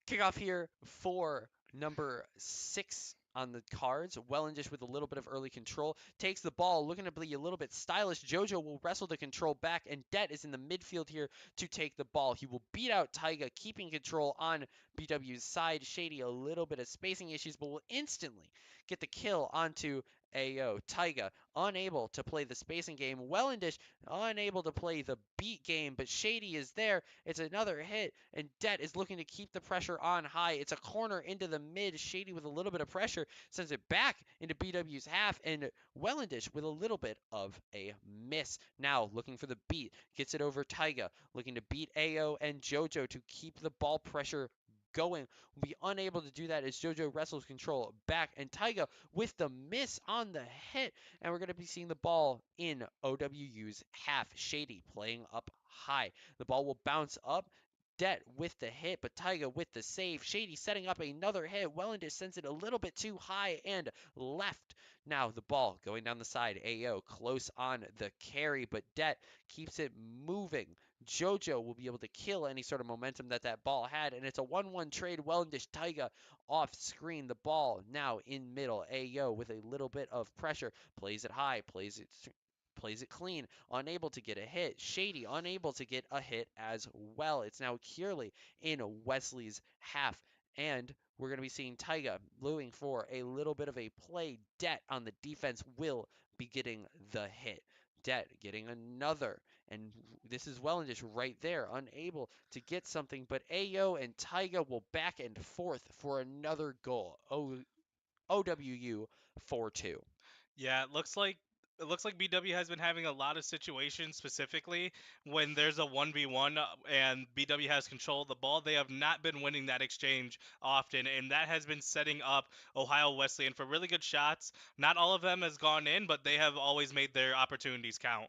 S1: Kickoff here for number 6 on the cards. Wellendish with a little bit of early control. Takes the ball, looking to be a little bit stylish. Jojo will wrestle the control back, and Det is in the midfield here to take the ball. He will beat out Taiga, keeping control on BW's side. Shady, a little bit of spacing issues, but will instantly get the kill onto AO. Taiga unable to play the spacing game. Wellendish unable to play the beat game, but Shady is there. It's another hit, and Det is looking to keep the pressure on high. It's a corner into the mid. Shady with a little bit of pressure sends it back into BW's half, and Wellendish with a little bit of a miss. Now looking for the beat, gets it over Taiga, looking to beat AO and Jojo to keep the ball pressure going. Will be unable to do that as Jojo wrestles control back, and Taiga with the miss on the hit, and we're going to be seeing the ball in OWU's half. Shady playing up high. The ball will bounce up. Det with the hit, but Taiga with the save. Shady setting up another hit. Wellendish sends it a little bit too high and left. Now the ball going down the side. AO close on the carry, but Det keeps it moving. Jojo will be able to kill any sort of momentum that that ball had, and it's a 1-1 trade. Wellendish Taiga off screen. The ball now in middle. AO with a little bit of pressure. Plays it high, plays it clean, unable to get a hit. Shady unable to get a hit as well. It's now Curley in Wesley's half, and we're going to be seeing Taiga looking for a little bit of a play. Det on the defense will be getting the hit. Det getting another, and this is Wellendish right there, unable to get something, but AO and Taiga will back and forth for another goal. OWU 4-2.
S2: Yeah, it looks like BW has been having a lot of situations specifically when there's a 1v1 and BW has control of the ball. They have not been winning that exchange often, and that has been setting up Ohio Wesleyan for really good shots. Not all of them has gone in, but they have always made their opportunities count.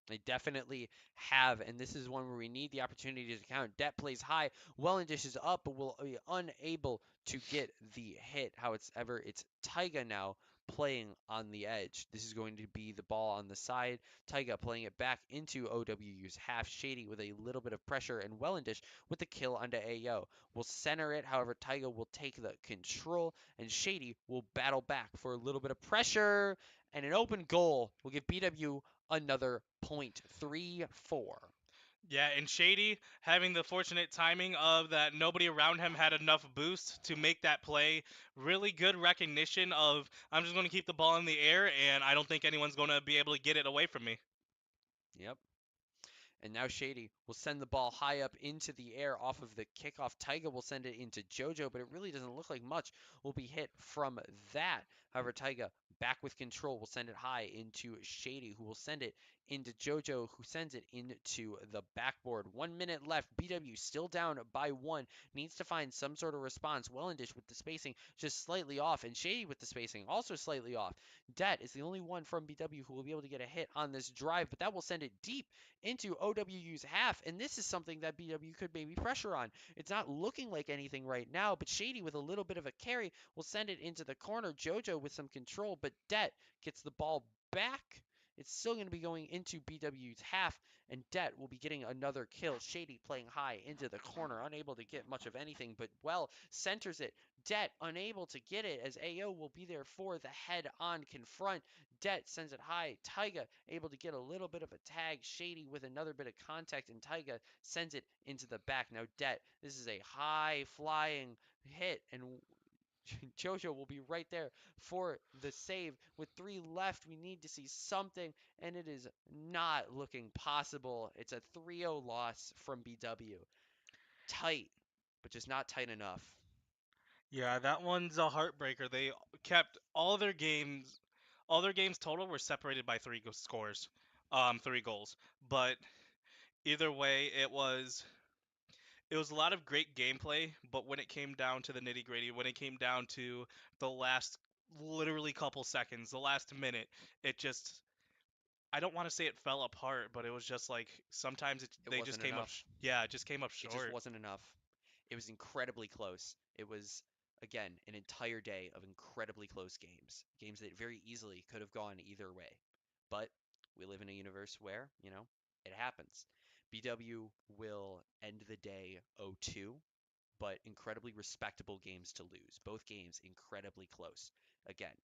S1: They definitely have, and this is one where we need the opportunity to count. Det plays high. Wellendish is up, but will be unable to get the hit. However, it's Taiga now playing on the edge. This is going to be the ball on the side. Taiga playing it back into OWU's half. Shady with a little bit of pressure, and Wellendish with the kill onto AO. Will center it. However, Taiga will take the control, and Shady will battle back for a little bit of pressure, and an open goal will give BW another point. 3-4.
S2: Yeah, and Shady having the fortunate timing of that nobody around him had enough boost to make that play. Really good recognition of I'm just going to keep the ball in the air and I don't think anyone's going to be able to get it away from me.
S1: Yep. And now Shady will send the ball high up into the air off of the kickoff. Taiga will send it into Jojo, but it really doesn't look like much will be hit from that. However, Taiga back with control will send it high into Shady, who will send it into JoJo, who sends it into the backboard. 1 minute left. BW still down by one. Needs to find some sort of response. Wellendish with the spacing just slightly off, and Shady with the spacing also slightly off. Det is the only one from BW who will be able to get a hit on this drive, but that will send it deep into OWU's half, and this is something that BW could maybe pressure on. It's not looking like anything right now, but Shady with a little bit of a carry will send it into the corner. JoJo with some control, but Det gets the ball back. It's still going to be going into BW's half, and Det will be getting another kill. Shady playing high into the corner, unable to get much of anything, but well centers it. Det unable to get it as AO will be there for the head-on confront. Det sends it high. Taiga able to get a little bit of a tag. Shady with another bit of contact, and Taiga sends it into the back. Now Det, this is a high-flying hit, and JoJo will be right there for the save. With 3 left, we need to see something, and it is not looking possible. It's a 3-0 loss from BW. Tight, but just not tight enough.
S2: Yeah, that one's a heartbreaker. They kept all their games total were separated by scores, 3 goals. But either way, it was a lot of great gameplay. But when it came down to the nitty gritty, when it came down to the last literally couple seconds, the last minute, it just I don't want to say it fell apart, but it was just like sometimes
S1: It
S2: they just
S1: wasn't
S2: came up,
S1: enough.
S2: yeah, it just came up
S1: It just
S2: short.
S1: wasn't enough. It was incredibly close. It was, again, an entire day of incredibly close games. Games that very easily could have gone either way. But we live in a universe where, it happens. BW will end the day 0-2, but incredibly respectable games to lose. Both games incredibly close. Again,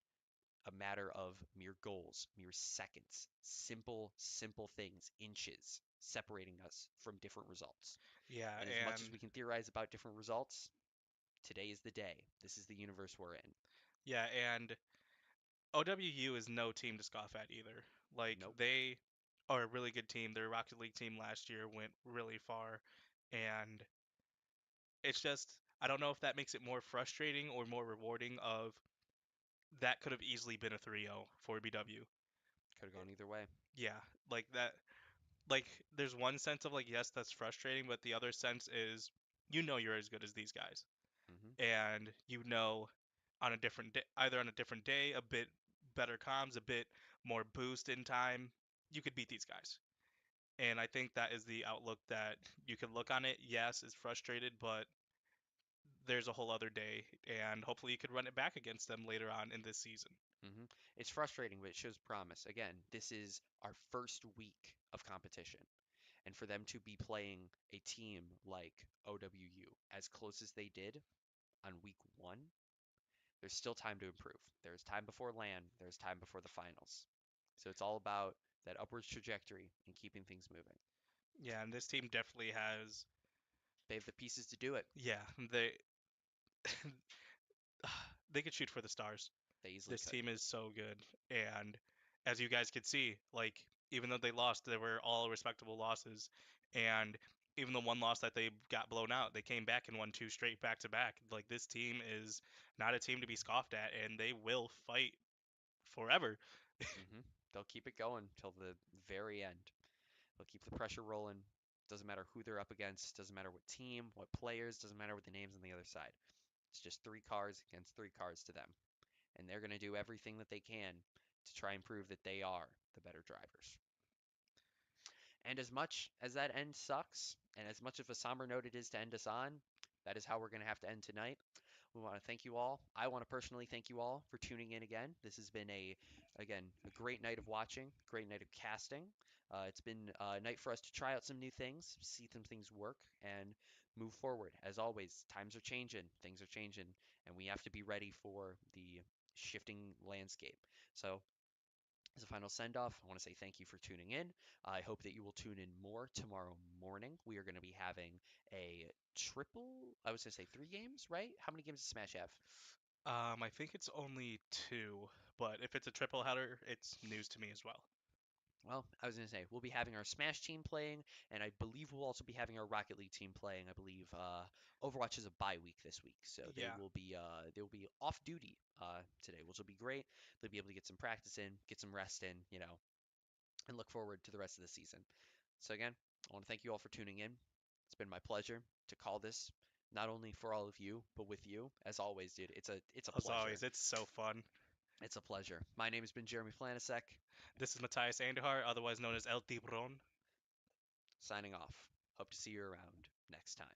S1: a matter of mere goals, mere seconds, simple, simple things, inches separating us from different results.
S2: Yeah,
S1: And as much as
S2: and
S1: we can theorize about different results, today is the day. This is the universe we're in.
S2: yeah, and OWU is no team to scoff at either. Like
S1: Nope.
S2: they are a really good team. Their Rocket League team last year went really far, and it's just I don't know if that makes it more frustrating or more rewarding. Of that could have easily been a 3-0 for BW.
S1: Could have gone either way.
S2: Yeah, like that. Like there's one sense of like yes, that's frustrating, but the other sense is you're as good as these guys,
S1: Hmm.
S2: and on a different day, either on a different day, a bit better comms, a bit more boost in time, you could beat these guys. And I think that is the outlook that you can look on it. Yes, it's frustrated, but there's a whole other day, and hopefully you could run it back against them later on in this season.
S1: Hmm. It's frustrating, but it shows promise. Again, this is our first week of competition. And for them to be playing a team like OWU as close as they did on week one, there's still time to improve. There's time before LAN, there's time before the finals. So it's all about that upwards trajectory and keeping things moving.
S2: Yeah, and this team definitely has.
S1: They have the pieces to do it.
S2: Yeah, they they could shoot for the stars.
S1: They easily
S2: This
S1: could.
S2: team is so good, and as you guys could see, like even though they lost, they were all respectable losses, and even the one loss that they got blown out, they came back and won 2 straight back to back. Like this team is not a team to be scoffed at, and they will fight forever.
S1: Hmm. They'll keep it going till the very end. They'll keep the pressure rolling. Doesn't matter who they're up against. Doesn't matter what team, what players. Doesn't matter what the names on the other side. It's just 3 cars against 3 cars to them. And they're going to do everything that they can to try and prove that they are the better drivers. And as much as that end sucks, and as much of a somber note it is to end us on, that is how we're going to have to end tonight. We want to thank you all. I want to personally thank you all for tuning in again. This has been again, a great night of watching, great night of casting. It's been a night for us to try out some new things, see some things work, and move forward. As always, times are changing, things are changing, and we have to be ready for the shifting landscape. So as a final send off, I want to say thank you for tuning in. I hope that you will tune in more tomorrow morning. We are going to be having a triple, I was going to say 3 games, right? How many games does Smash have?
S2: I think it's only 2, but if it's a triple header, it's news to me as well.
S1: Well, I was going to say we'll be having our Smash team playing, and I believe we'll also be having our Rocket League team playing. I believe Overwatch is a bye week this week, so
S2: Yeah,
S1: they will be off duty today, which will be great. They'll be able to get some practice in, get some rest in, and look forward to the rest of the season. So again, I want to thank you all for tuning in. It's been my pleasure to call this not only for all of you, but with you. As always, dude, it's a
S2: As
S1: pleasure.
S2: always, it's so fun.
S1: It's a pleasure. My name has been Jeremy Flanasek,
S2: This is Matthias Anderhart, otherwise known as El Tibron.
S1: signing off. Hope to see you around next time.